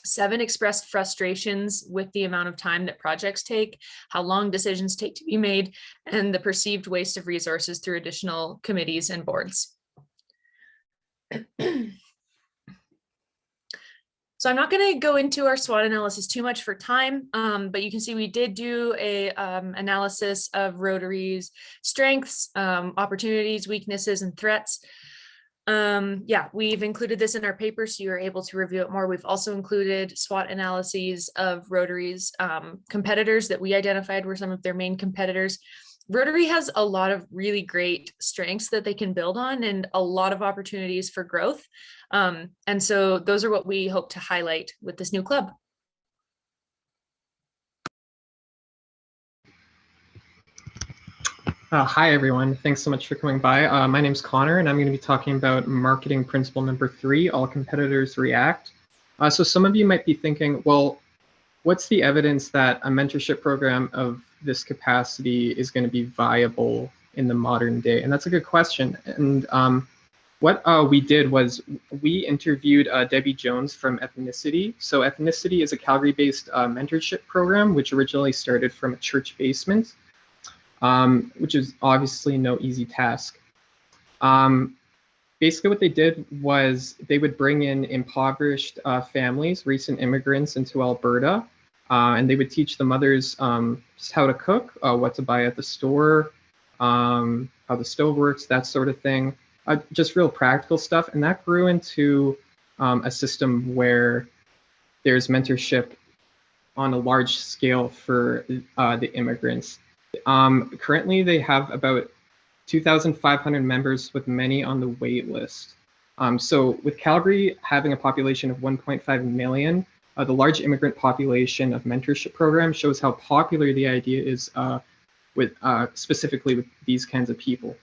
7 expressed frustrations with the amount of time that projects take, how long decisions take to be made, and the perceived waste of resources through additional committees and boards. So I'm not going to go into our SWOT analysis too much for time, but you can see we did do a analysis of Rotary's strengths, opportunities, weaknesses, and threats. We've included this in our paper, so you're able to review it more. We've also included SWOT analyses of Rotary's competitors that we identified were some of their main competitors. Rotary has a lot of really great strengths that they can build on and a lot of opportunities for growth. And so those are what we hope to highlight with this new club. Hi, everyone. Thanks so much for coming by. My name's Connor, and I'm going to be talking about marketing principle number 3, all competitors react. So some of you might be thinking, well, what's the evidence that a mentorship program of this capacity is going to be viable in the modern day? And that's a good question. And what we did was we interviewed Debbie Jones from Ethnicity. So Ethnicity is a Calgary-based mentorship program, which originally started from a church basement, which is obviously no easy task. Basically what they did was they would bring in impoverished families, recent immigrants into Alberta, and they would teach the mothers just how to cook, what to buy at the store, how the stove works, that sort of thing, just real practical stuff. And that grew into a system where there's mentorship on a large scale for the immigrants. Currently, they have about 2,500 members, with many on the wait list. So with Calgary having a population of 1.5 million, The large immigrant population of mentorship programs shows how popular the idea is specifically with these kinds of people.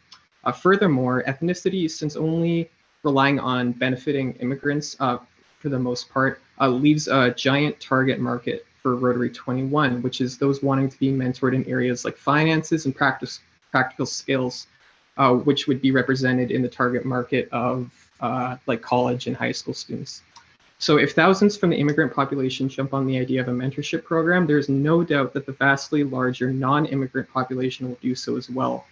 Furthermore, ethnicity, since only relying on benefiting immigrants for the most part, leaves a giant target market for Rotary 21, which is those wanting to be mentored in areas like finances and practical skills, which would be represented in the target market of like college and high school students. So if thousands from the immigrant population jump on the idea of a mentorship program, there's no doubt that the vastly larger non-immigrant population will do so as well.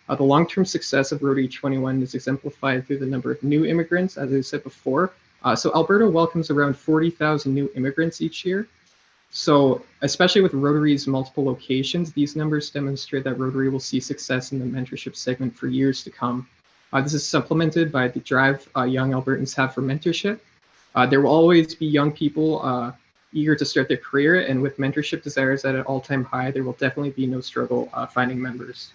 The long-term success of Rotary 21 is exemplified through the number of new immigrants, as I said before. So Alberta welcomes around 40,000 new immigrants each year. So especially with Rotary's multiple locations, these numbers demonstrate that Rotary will see success in the mentorship segment for years to come. This is supplemented by the drive young Albertans have for mentorship. There will always be young people eager to start their career, and with mentorship desires at an all-time high, there will definitely be no struggle finding members.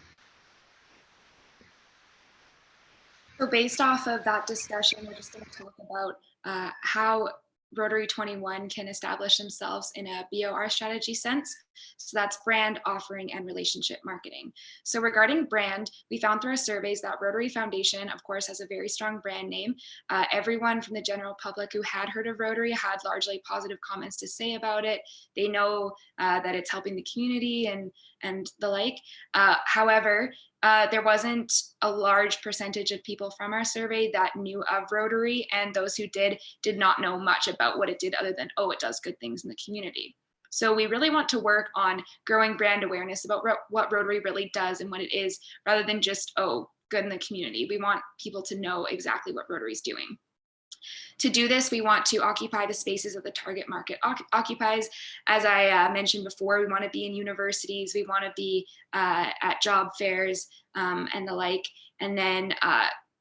So based off of that discussion, we're just going to talk about how Rotary 21 can establish themselves in a BOR strategy sense. So that's brand, offering, and relationship marketing. So regarding brand, we found through our surveys that Rotary Foundation, of course, has a very strong brand name. Everyone from the general public who had heard of Rotary had largely positive comments to say about it. They know that it's helping the community and the like. However, there wasn't a large percentage of people from our survey that knew of Rotary, and those who did not know much about what it did other than, oh, it does good things in the community. So we really want to work on growing brand awareness about what Rotary really does and what it is, rather than just, oh, good in the community. We want people to know exactly what Rotary is doing. To do this, we want to occupy the spaces that the target market occupies. As I mentioned before, we want to be in universities, we want to be at job fairs and the like, and then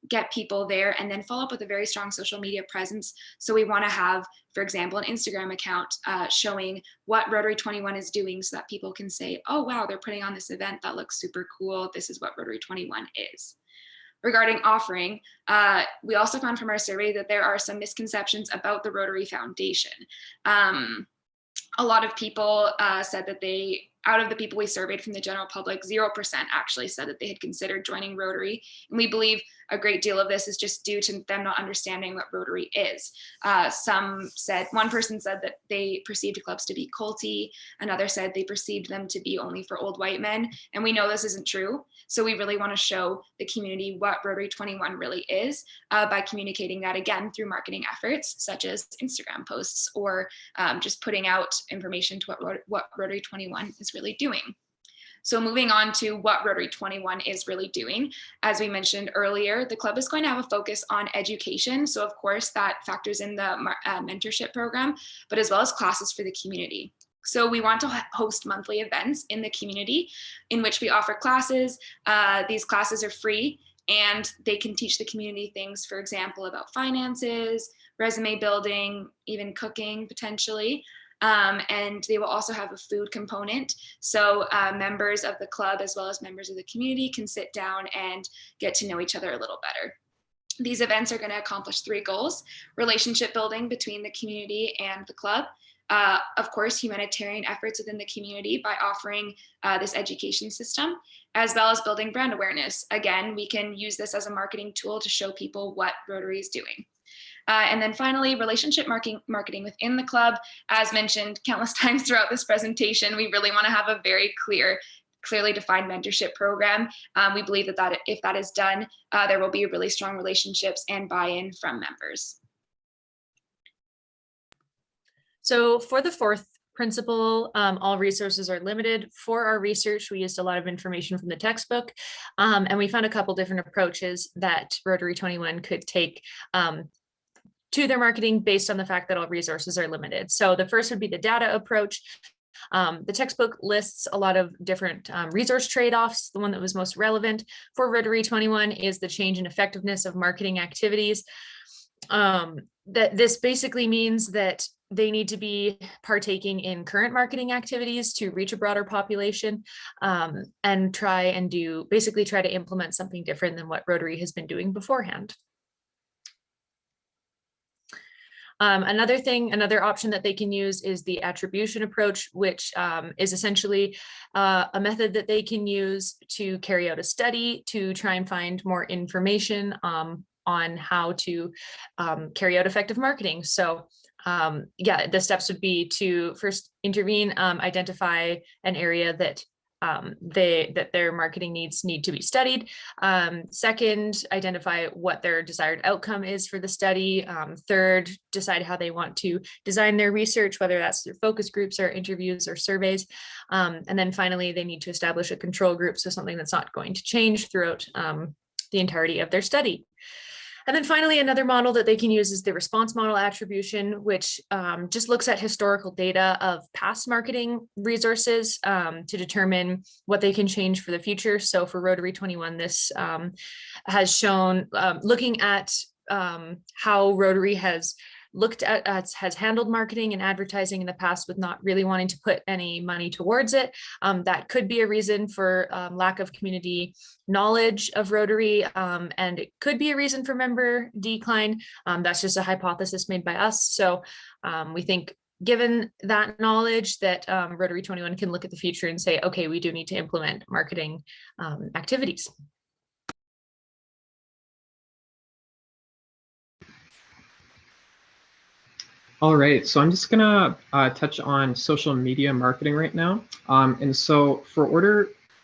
get people there, and then follow up with a very strong social media presence. So we want to have, for example, an Instagram account showing what Rotary 21 is doing, so that people can say, oh, wow, they're putting on this event that looks super cool. This is what Rotary 21 is. Regarding offering, we also found from our survey that there are some misconceptions about the Rotary Foundation. A lot of people said that out of the people we surveyed from the general public, 0% actually said that they had considered joining Rotary. And we believe a great deal of this is just due to them not understanding what Rotary is. One person said that they perceived clubs to be culty. Another said they perceived them to be only for old white men. And we know this isn't true. So we really want to show the community what Rotary 21 really is by communicating that again through marketing efforts, such as Instagram posts, or just putting out information to what Rotary 21 is really doing. So moving on to what Rotary 21 is really doing, as we mentioned earlier, the club is going to have a focus on education. So of course that factors in the mentorship program, but as well as classes for the community. So we want to host monthly events in the community in which we offer classes. These classes are free, and they can teach the community things, for example, about finances, resume building, even cooking potentially. And they will also have a food component. So members of the club, as well as members of the community, can sit down and get to know each other a little better. These events are going to accomplish 3 goals: relationship building between the community and the club. Of course, humanitarian efforts within the community by offering this education system, as well as building brand awareness. Again, we can use this as a marketing tool to show people what Rotary is doing. And then finally, relationship marketing within the club. As mentioned countless times throughout this presentation, we really want to have a very clearly defined mentorship program. We believe that if that is done, there will be really strong relationships and buy-in from members. So for the 4th principle, all resources are limited. For our research, we used a lot of information from the textbook, and we found a couple different approaches that Rotary 21 could take to their marketing based on the fact that all resources are limited. So the first would be the data approach. The textbook lists a lot of different resource trade-offs. The one that was most relevant for Rotary 21 is the change in effectiveness of marketing activities. That this basically means that they need to be partaking in current marketing activities to reach a broader population, and try to implement something different than what Rotary has been doing beforehand. Another option that they can use is the attribution approach, which is essentially a method that they can use to carry out a study to try and find more information on how to carry out effective marketing. So yeah, the steps would be to first intervene, identify an area that their marketing needs need to be studied. Second, identify what their desired outcome is for the study. Third, decide how they want to design their research, whether that's through focus groups or interviews or surveys. And then finally, they need to establish a control group, so something that's not going to change throughout the entirety of their study. And then finally, another model that they can use is the response model attribution, which just looks at historical data of past marketing resources to determine what they can change for the future. So for Rotary 21, this has shown looking at how Rotary has handled marketing and advertising in the past with not really wanting to put any money towards it. That could be a reason for lack of community knowledge of Rotary, and it could be a reason for member decline. That's just a hypothesis made by us. So we think given that knowledge that Rotary 21 can look at the future and say, okay, we do need to implement marketing activities. All right, so I'm just gonna touch on social media marketing right now. And so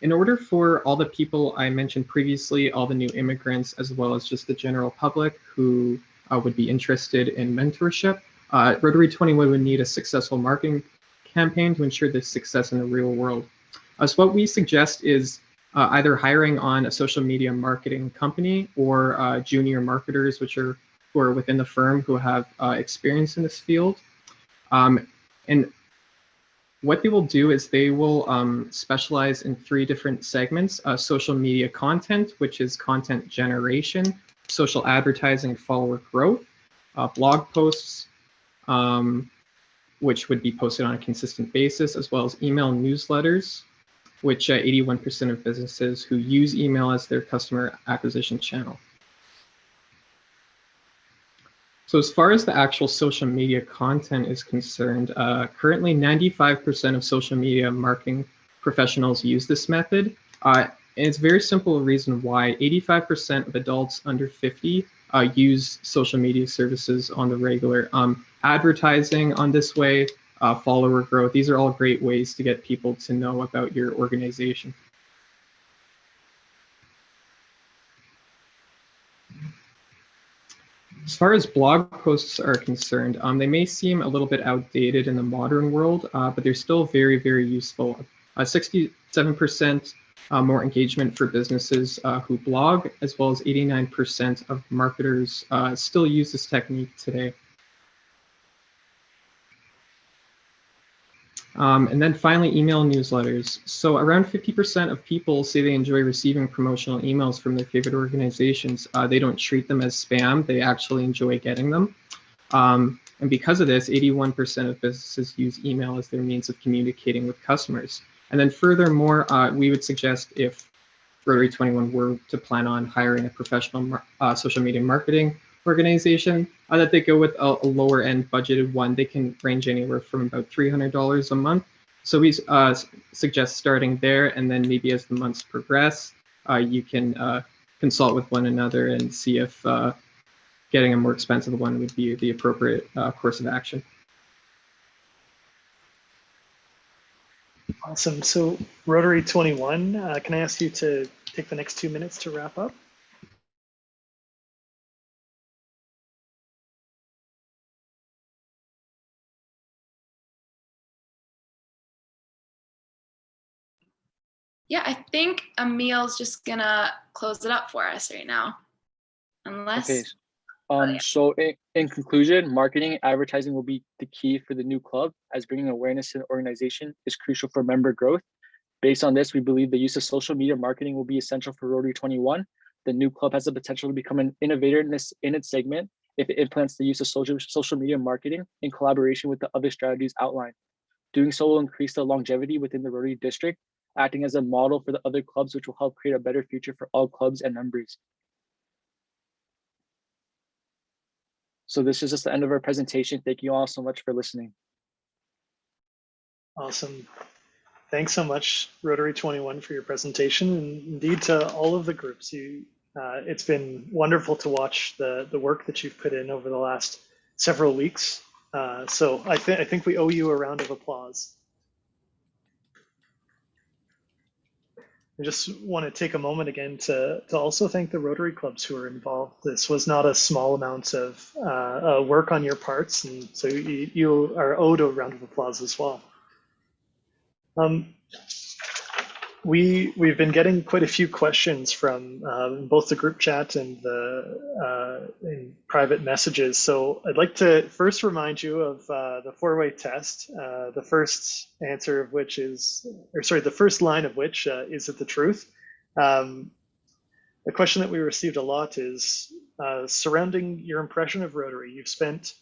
in order for all the people I mentioned previously, all the new immigrants, as well as just the general public who would be interested in mentorship, Rotary 21 would need a successful marketing campaign to ensure this success in the real world. So what we suggest is either hiring on a social media marketing company or junior marketers, who are within the firm who have experience in this field. And what they will do is they will specialize in 3 different segments: social media content, which is content generation, social advertising and follower growth, blog posts, which would be posted on a consistent basis, as well as email newsletters, which 81% of businesses who use email as their customer acquisition channel. So as far as the actual social media content is concerned, currently 95% of social media marketing professionals use this method. And it's a very simple reason why. 85% of adults under 50 use social media services on the regular. Advertising on this way, follower growth, these are all great ways to get people to know about your organization. As far as blog posts are concerned, they may seem a little bit outdated in the modern world, but they're still very, very useful. 67% more engagement for businesses who blog, as well as 89% of marketers still use this technique today. And then finally, email newsletters. So around 50% of people say they enjoy receiving promotional emails from their favorite organizations. They don't treat them as spam. They actually enjoy getting them. And because of this, 81% of businesses use email as their means of communicating with customers. And then furthermore, we would suggest if Rotary 21 were to plan on hiring a professional social media marketing organization, that they go with a lower end budgeted one. They can range anywhere from about $300 a month. So we suggest starting there, and then maybe as the months progress, you can consult with one another and see if getting a more expensive one would be the appropriate course of action. Awesome. So Rotary 21, can I ask you to take the next 2 minutes to wrap up? Yeah, I think Emil's just gonna close it up for us right now. Unless. Okay. So in conclusion, marketing and advertising will be the key for the new club, as bringing awareness to the organization is crucial for member growth. Based on this, we believe the use of social media marketing will be essential for Rotary 21. The new club has the potential to become an innovator in its segment if it implants the use of social media marketing in collaboration with the other strategies outlined. Doing so will increase the longevity within the Rotary District, acting as a model for the other clubs, which will help create a better future for all clubs and members. So this is just the end of our presentation. Thank you all so much for listening. Awesome. Thanks so much, Rotary 21, for your presentation, and indeed to all of the groups. It's been wonderful to watch the work that you've put in over the last several weeks. So I think we owe you a round of applause. I just want to take a moment again to also thank the Rotary Clubs who are involved. This was not a small amount of work on your parts, and so you are owed a round of applause as well. We've been getting quite a few questions from both the group chat and the in private messages. So I'd like to first remind you of the four-way test. The first answer of which is, or sorry, the first line of which is it the truth? The question that we received a lot is surrounding your impression of Rotary. You've spent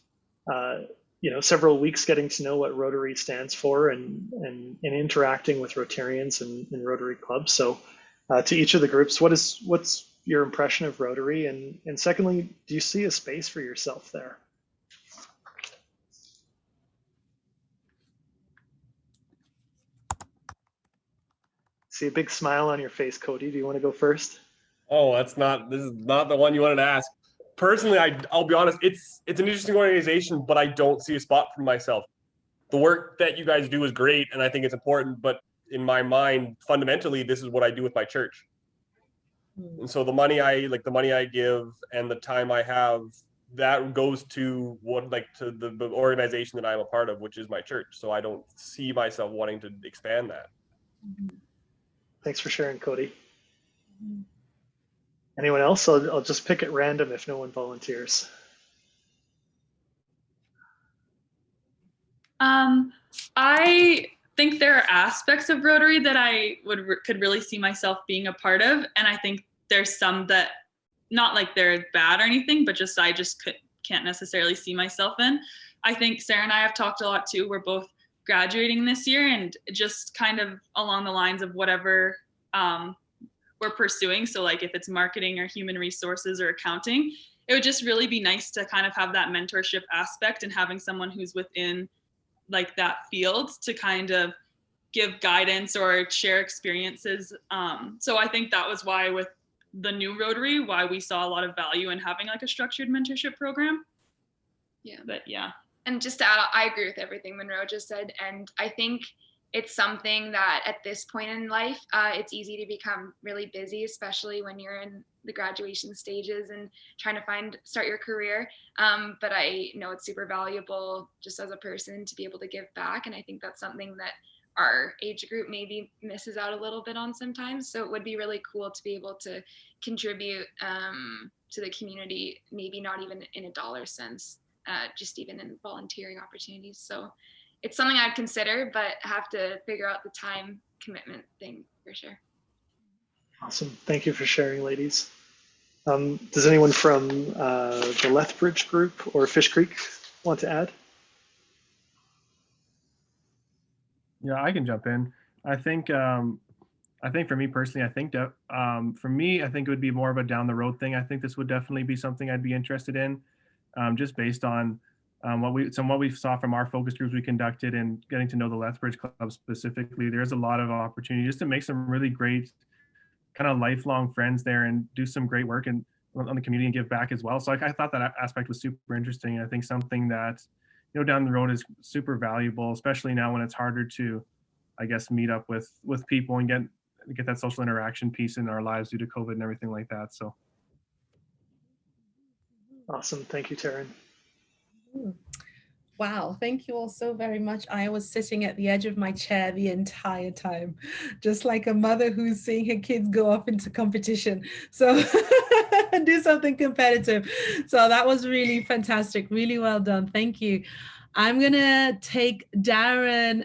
several weeks getting to know what Rotary stands for and interacting with Rotarians and Rotary Clubs. So to each of the groups, what's your impression of Rotary? And secondly, do you see a space for yourself there? See a big smile on your face, Cody. Do you want to go first? Oh, this is not the one you wanted to ask. Personally, I'll be honest, it's an interesting organization, but I don't see a spot for myself. The work that you guys do is great, and I think it's important, but in my mind, fundamentally, this is what I do with my church. And so the money I give and the time I have, that goes to to the organization that I'm a part of, which is my church. So I don't see myself wanting to expand that. Thanks for sharing, Cody. Anyone else? I'll just pick at random if no one volunteers. I think there are aspects of Rotary that I could really see myself being a part of, and I think there's some that, not like they're bad or anything, but I can't necessarily see myself in. I think Sarah and I have talked a lot too. We're both graduating this year, and just kind of along the lines of whatever we're pursuing. So like if it's marketing or human resources or accounting, it would just really be nice to kind of have that mentorship aspect and having someone who's within like that field to kind of give guidance or share experiences. So I think that was why with the new Rotary, why we saw a lot of value in having like a structured mentorship program. Yeah. But yeah. And just to add, I agree with everything Monroe just said. And I think it's something that at this point in life, it's easy to become really busy, especially when you're in the graduation stages and trying to start your career. But I know it's super valuable just as a person to be able to give back. And I think that's something that our age group maybe misses out a little bit on sometimes. So it would be really cool to be able to contribute to the community, maybe not even in a dollar sense, just even in volunteering opportunities. So it's something I'd consider, but have to figure out the time commitment thing for sure. Awesome. Thank you for sharing, ladies. Does anyone from the Lethbridge group or Fish Creek want to add? Yeah, I can jump in. I think for me personally, I think it would be more of a down the road thing. I think this would definitely be something I'd be interested in, just based on what we saw from our focus groups we conducted and getting to know the Lethbridge Club specifically. There's a lot of opportunity just to make some really great kind of lifelong friends there and do some great work on the community and give back as well. So I thought that aspect was super interesting. I think something that, down the road is super valuable, especially now when it's harder to, I guess, meet up with people and get that social interaction piece in our lives due to COVID and everything like that. So. Awesome. Thank you, Taryn. Wow, thank you all so very much. I was sitting at the edge of my chair the entire time, just like a mother who's seeing her kids go off into competition. So do something competitive. So that was really fantastic. Really well done. Thank you. I'm going to take Darren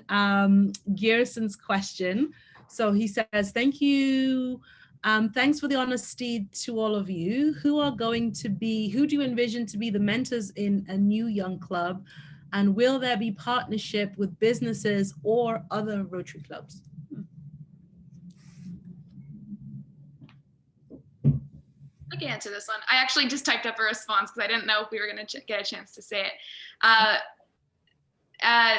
Gearson's question. So he says, thank you. Thanks for the honesty to all of you. Who do you envision to be the mentors in a new young club? And will there be partnership with businesses or other Rotary clubs? I can answer this one. I actually just typed up a response because I didn't know if we were going to get a chance to say it.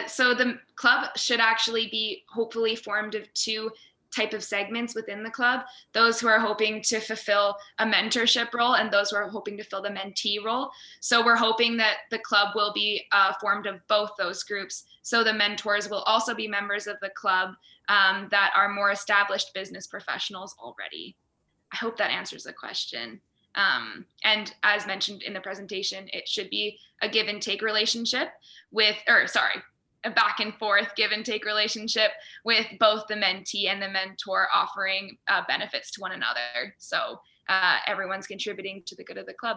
So the club should actually be hopefully formed of two type of segments within the club, those who are hoping to fulfill a mentorship role and those who are hoping to fill the mentee role. So we're hoping that the club will be formed of both those groups. So the mentors will also be members of the club that are more established business professionals already. I hope that answers the question. And as mentioned in the presentation, it should be a give and take relationship with, a back and forth give and take relationship with both the mentee and the mentor offering benefits to one another. So everyone's contributing to the good of the club.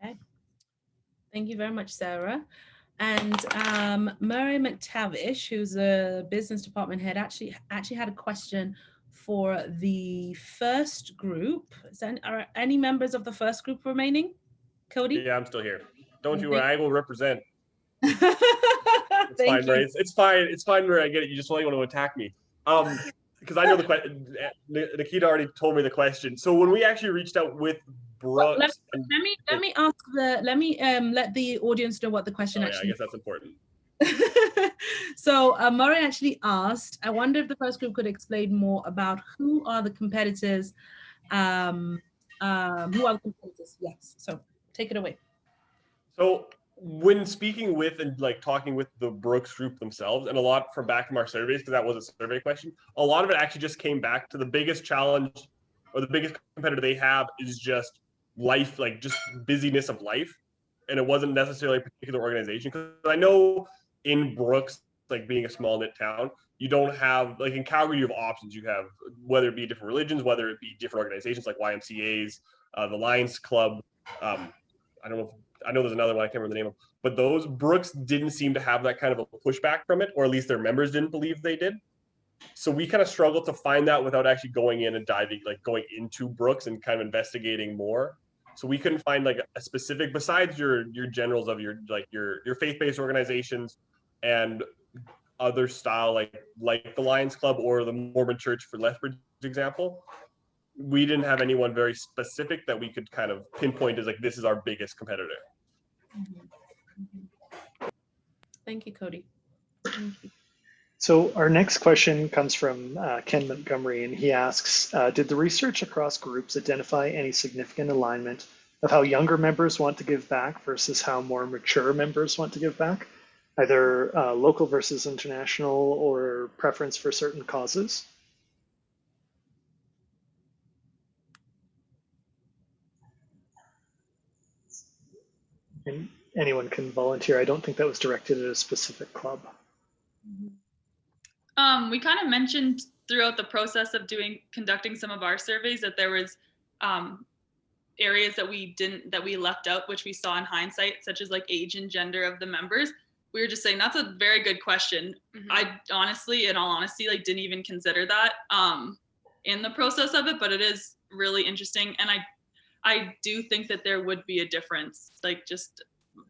Okay. Thank you very much, Sarah. And Murray McTavish, who's a business department head, actually had a question for the first group. Are any members of the first group remaining? Cody? Yeah, I'm still here. Don't you worry, I will represent. It's Thank fine, you. Murray. It's fine. It's fine, Murray. I get it. You just really want to attack me. Because I know the question. Nikita already told me the question. So when we actually reached out with Brooks, let me let the audience know what the question I actually. guess that's important. So Murray actually asked, I wonder if the first group could explain more about who are the competitors. Yes. So take it away. So when speaking with and like talking with the Brooks group themselves, and a lot from back from our surveys, because that was a survey question, a lot of it actually just came back to the biggest challenge or the biggest competitor they have is just life, like just busyness of life. And it wasn't necessarily a particular organization. Because I know in Brooks, like being a small knit town, you don't have, like in Calgary, you have options. You have, whether it be different religions, whether it be different organizations like YMCAs, the Lions Club. I know there's another one, I can't remember the name of, but those Brooks didn't seem to have that kind of a pushback from it, or at least their members didn't believe they did. So we kind of struggled to find that without actually going in and diving, like going into Brooks and kind of investigating more. So we couldn't find like a specific, besides your generals of your faith-based organizations and other style, like the Lions Club or the Mormon Church for Lethbridge example. We didn't have anyone very specific that we could kind of pinpoint as like, this is our biggest competitor. Thank you, Cody. Thank you. So our next question comes from Ken Montgomery, and he asks, did the research across groups identify any significant alignment of how younger members want to give back versus how more mature members want to give back, either local versus international or preference for certain causes? And anyone can volunteer. I don't think that was directed at a specific club. We kind of mentioned throughout the process of conducting some of our surveys that there was areas that we left out, which we saw in hindsight, such as like age and gender of the members. We were just saying that's a very good question. I honestly, in all honesty, like didn't even consider that in the process of it, but it is really interesting. And I do think that there would be a difference, like just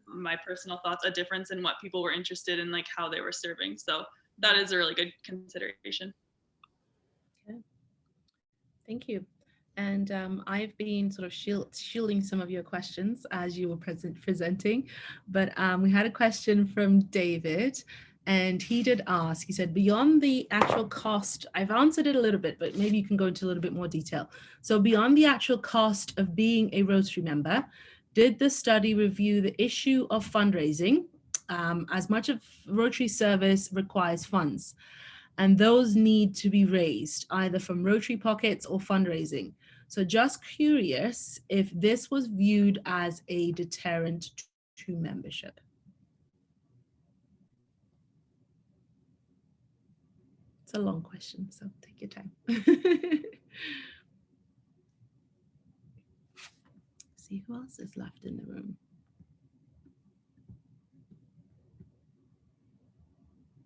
my personal thoughts, a difference in what people were interested in, like how they were serving. So that is a really good consideration. Okay. Thank you. And I've been sort of shielding some of your questions as you were presenting, but we had a question from David, and he did ask, he said, beyond the actual cost, I've answered it a little bit, but maybe you can go into a little bit more detail. So beyond the actual cost of being a Rotary member, did the study review the issue of fundraising? As much of Rotary service requires funds, and those need to be raised either from Rotary pockets or fundraising. So just curious if this was viewed as a deterrent to membership. It's a long question, so take your time. See who else is left in the room.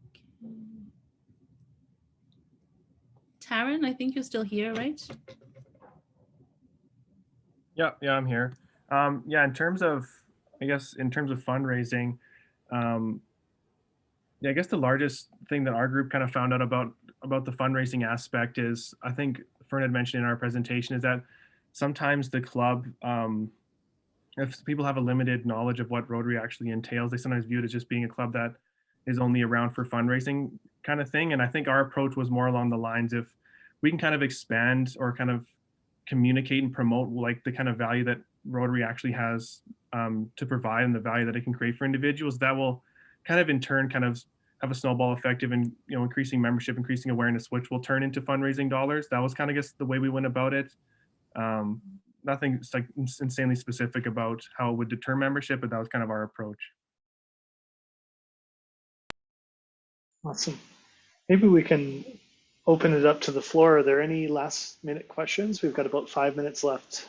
Okay. Taryn, I think you're still here, right? Yeah, I'm here. Yeah, in terms of fundraising, yeah, I guess the largest thing that our group kind of found out about the fundraising aspect is, I think Fern had mentioned in our presentation, is that sometimes the club, if people have a limited knowledge of what Rotary actually entails, they sometimes view it as just being a club that is only around for fundraising kind of thing. And I think our approach was more along the lines of, we can kind of expand or kind of communicate and promote like the kind of value that Rotary actually has to provide, and the value that it can create for individuals, that will kind of in turn kind of have a snowball effect of, increasing membership, increasing awareness, which will turn into fundraising dollars. That was kind of just the way we went about it. Nothing like insanely specific about how it would deter membership, but that was kind of our approach. Awesome. Maybe we can open it up to the floor. Are there any last minute questions? We've got about 5 minutes left.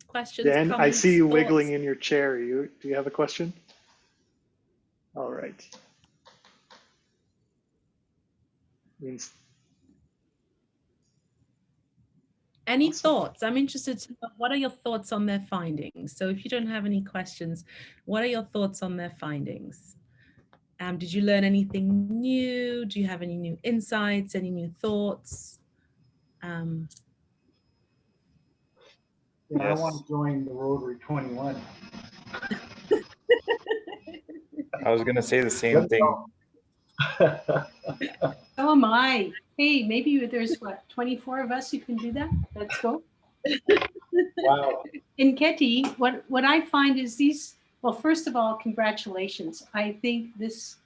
Questions, Dan, comments, I see you thoughts? wiggling in your chair. Do you have a question? All right. Means Any awesome. thoughts? I'm interested to know, what are your thoughts on their findings? So if you don't have any questions, what are your thoughts on their findings? Did you learn anything new? Do you have any new insights, any new thoughts? Yeah, I want to join the Rotary 21. I was going to say the same thing. Oh my. Hey, maybe there's what, 24 of us who can do that? Let's go. Wow. In Ketty, what I find is these, well, first of all, congratulations. I think this,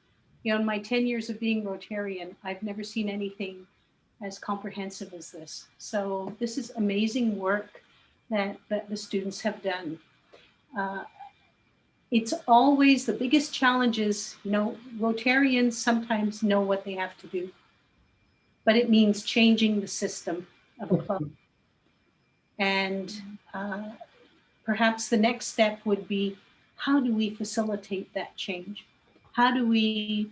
in my 10 years of being Rotarian, I've never seen anything as comprehensive as this. So this is amazing work that the students have done. It's always the biggest challenge is, Rotarians sometimes know what they have to do, but it means changing the system of a club. And perhaps the next step would be, how do we facilitate that change? How do we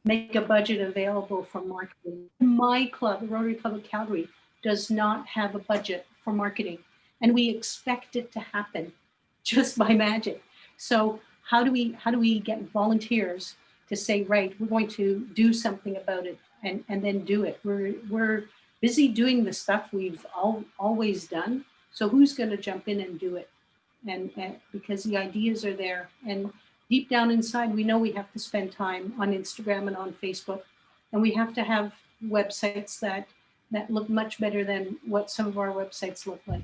make a budget available for marketing? My club, the Rotary Club of Calgary, does not have a budget for marketing, and we expect it to happen just by magic. So how do we get volunteers to say, right, we're going to do something about it, and then do it? We're busy doing the stuff we've always done. So who's going to jump in and do it? And because the ideas are there, and deep down inside, we know we have to spend time on Instagram and on Facebook, and we have to have websites that look much better than what some of our websites look like.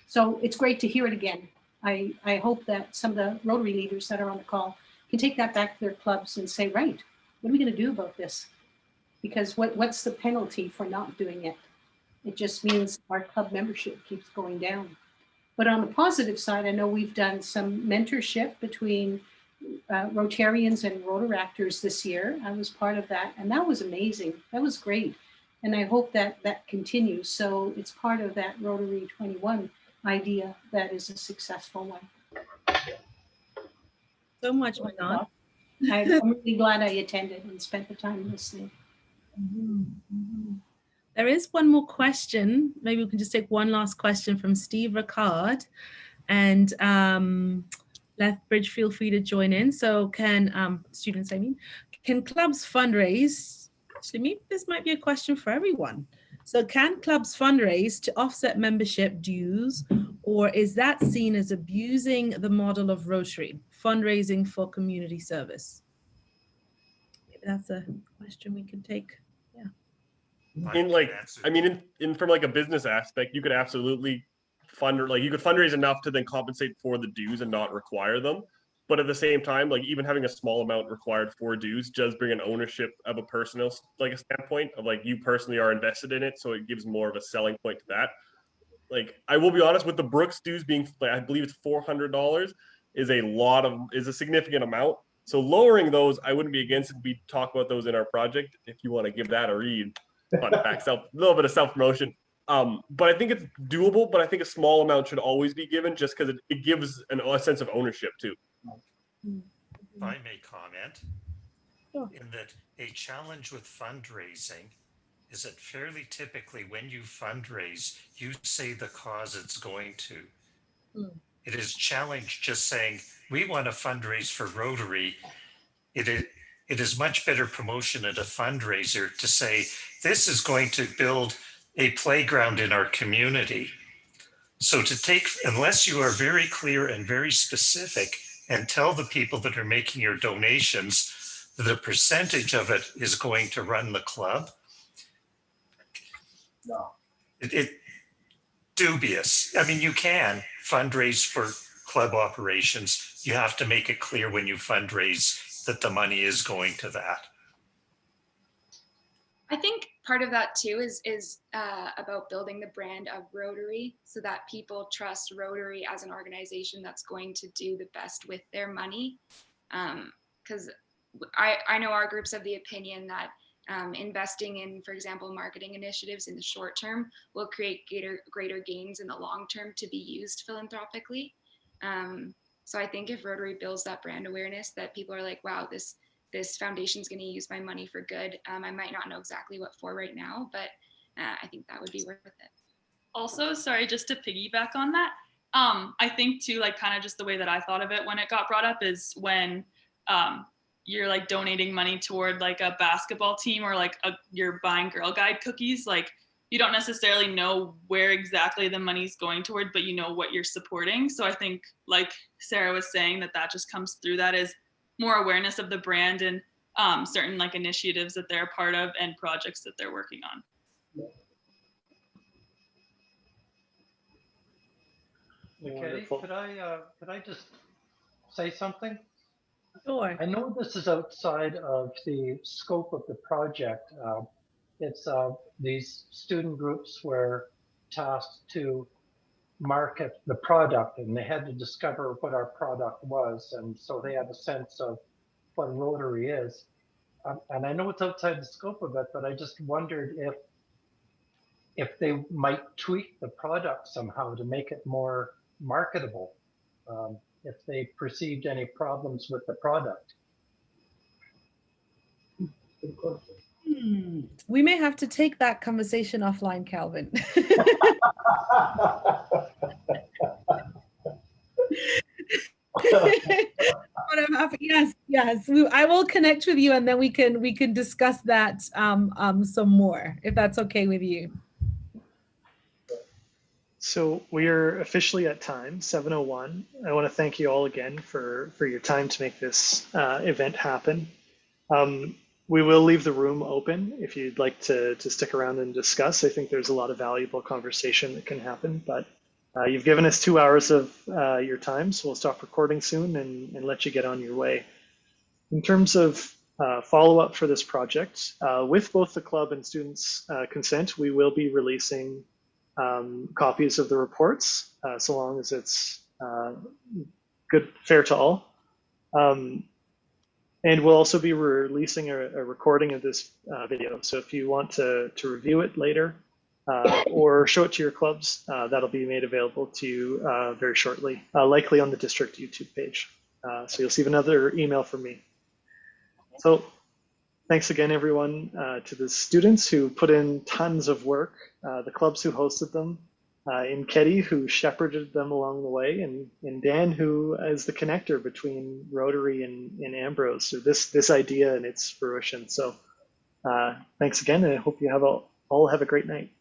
So it's great to hear it again. I hope that some of the Rotary leaders that are on the call can take that back to their clubs and say, right, what are we going to do about this? Because what's the penalty for not doing it? It just means our club membership keeps going down. But on the positive side, I know we've done some mentorship between Rotarians and Rotaractors this year. I was part of that, and that was amazing. That was great. And I hope that continues. So it's part of that Rotary 21 idea that is a successful one. So much, Manon. I'm really glad I attended and spent the time listening. There is one more question. Maybe we can just take one last question from Steve Ricard. And Lethbridge, feel free to join in. So can students, can clubs fundraise? Actually, maybe this might be a question for everyone. So can clubs fundraise to offset membership dues, or is that seen as abusing the model of Rotary, fundraising for community service? Maybe that's a question we could take. In from like a business aspect, you could absolutely fundraise enough to then compensate for the dues and not require them. But at the same time, like even having a small amount required for dues does bring an ownership of a personal a standpoint of like you personally are invested in it. So it gives more of a selling point to that. Like I will be honest with the Brooks dues being, I believe it's $400 is a significant amount. So lowering those, I wouldn't be against it. We talk about those in our project. If you want to give that a read, fun fact, a little bit of self-promotion. But I think it's doable, but I think a small amount should always be given just because it gives a sense of ownership too. If I may comment, in that a challenge with fundraising is that fairly typically when you fundraise, you say the cause it's going to. It is challenge just saying, we want to fundraise for Rotary, it is much better promotion at a fundraiser to say, this is going to build a playground in our community. So to take, unless you are very clear and very specific and tell the people that are making your donations that a percentage of it is going to run the club, No. it dubious. I mean, you can fundraise for club operations. You have to make it clear when you fundraise that the money is going to that. I think part of that too is about building the brand of Rotary so that people trust Rotary as an organization that's going to do the best with their money. Because I know our groups have the opinion that investing in, for example, marketing initiatives in the short term will create greater gains in the long term to be used philanthropically. So I think if Rotary builds that brand awareness that people are like, wow, this foundation is going to use my money for good. I might not know exactly what for right now, but I think that would be worth it. Also, sorry, just to piggyback on that, I think too, like kind of just the way that I thought of it when it got brought up is when you're like donating money toward like a basketball team or like you're buying Girl Guide cookies, like you don't necessarily know where exactly the money's going toward, but you know what you're supporting. So I think like Sarah was saying that just comes through that is more awareness of the brand and certain like initiatives that they're a part of and projects that they're working on. Okay, could I just say something? Sure. I know this is outside of the scope of the project. It's these student groups were tasked to market the product, and they had to discover what our product was, and so they had a sense of what Rotary is. And I know it's outside the scope of it, but I just wondered if they might tweak the product somehow to make it more marketable, if they perceived any problems with the product. Good question. We may have to take that conversation offline, Calvin. Yes. I will connect with you, and then we can discuss that some more, if that's okay with you. So we are officially at time, 7:01. I want to thank you all again for your time to make this event happen. We will leave the room open if you'd like to stick around and discuss. I think there's a lot of valuable conversation that can happen, but you've given us 2 hours of your time, so we'll stop recording soon and let you get on your way. In terms of follow-up for this project, with both the club and students' consent, we will be releasing copies of the reports, so long as it's fair to all. And we'll also be releasing a recording of this video. So if you want to review it later or show it to your clubs, that'll be made available to you very shortly, likely on the district YouTube page. So you'll see another email from me. So thanks again, everyone, to the students who put in tons of work, the clubs who hosted them, in Ketty, who shepherded them along the way, and Dan, who is the connector between Rotary and Ambrose, so this idea and its fruition. So thanks again, and I hope you all have a great night.